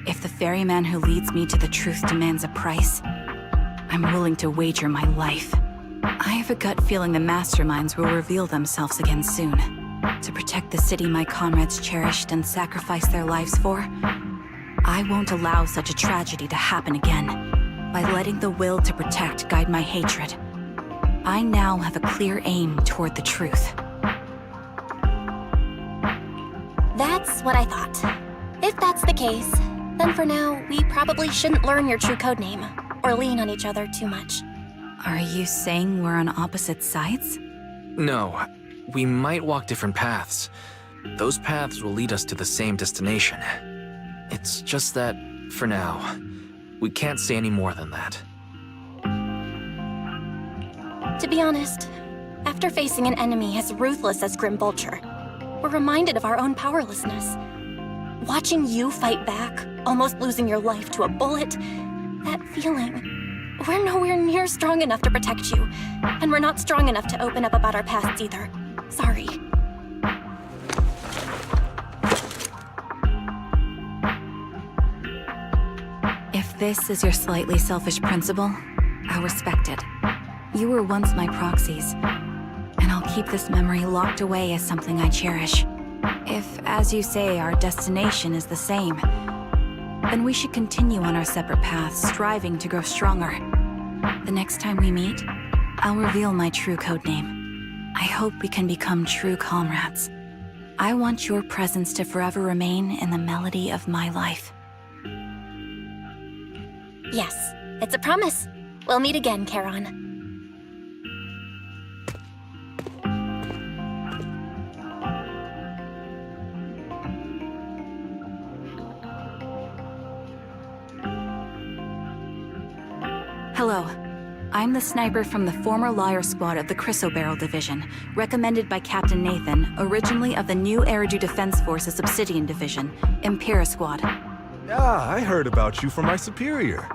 If the ferryman who leads me to the truth demands a price, I'm willing to wager my life. I have a gut feeling the masterminds will reveal themselves again soon. To protect the city my comrades cherished and sacrificed their lives for, I won't allow such a tragedy to happen again. By letting the will to protect guide my hatred, I now have a clear aim toward the truth. That's what I thought. If that's the case, then for now, we probably shouldn't learn your true codename, or lean on each other too much. Are you saying we're on opposite sides? No, we might walk different paths. Those paths will lead us to the same destination. It's just that, for now, we can't say any more than that. To be honest, after facing an enemy as ruthless as Grim Vulture, we're reminded of our own powerlessness. Watching you fight back, almost losing your life to a bullet, that feeling. We're nowhere near strong enough to protect you, and we're not strong enough to open up about our pasts either. Sorry. If this is your slightly selfish principle, I'll respect it. You were once my proxies, and I'll keep this memory locked away as something I cherish. If, as you say, our destination is the same, then we should continue on our separate paths, striving to grow stronger. The next time we meet, I'll reveal my true codename. I hope we can become true comrades. I want your presence to forever remain in the melody of my life. Yes, it's a promise. We'll meet again, Charon. Hello. I'm the sniper from the former Liar Squad of the Chrysoberyl Division, recommended by Captain Nathan, originally of the new Eridu Defense Force's Obsidian Division, Impera Squad. Ah, I heard about you from my superior.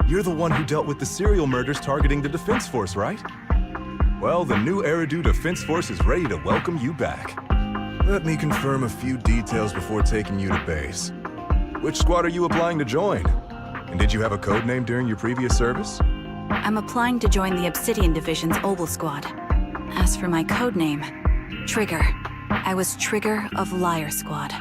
You're the one who dealt with the serial murders targeting the Defense Force, right? Well, the new Eridu Defense Force is ready to welcome you back. Let me confirm a few details before taking you to base. Which squad are you applying to join? And did you have a code name during your previous service? I'm applying to join the Obsidian Division's Oval Squad. As for my codename, Trigger. I was Trigger of Liar Squad.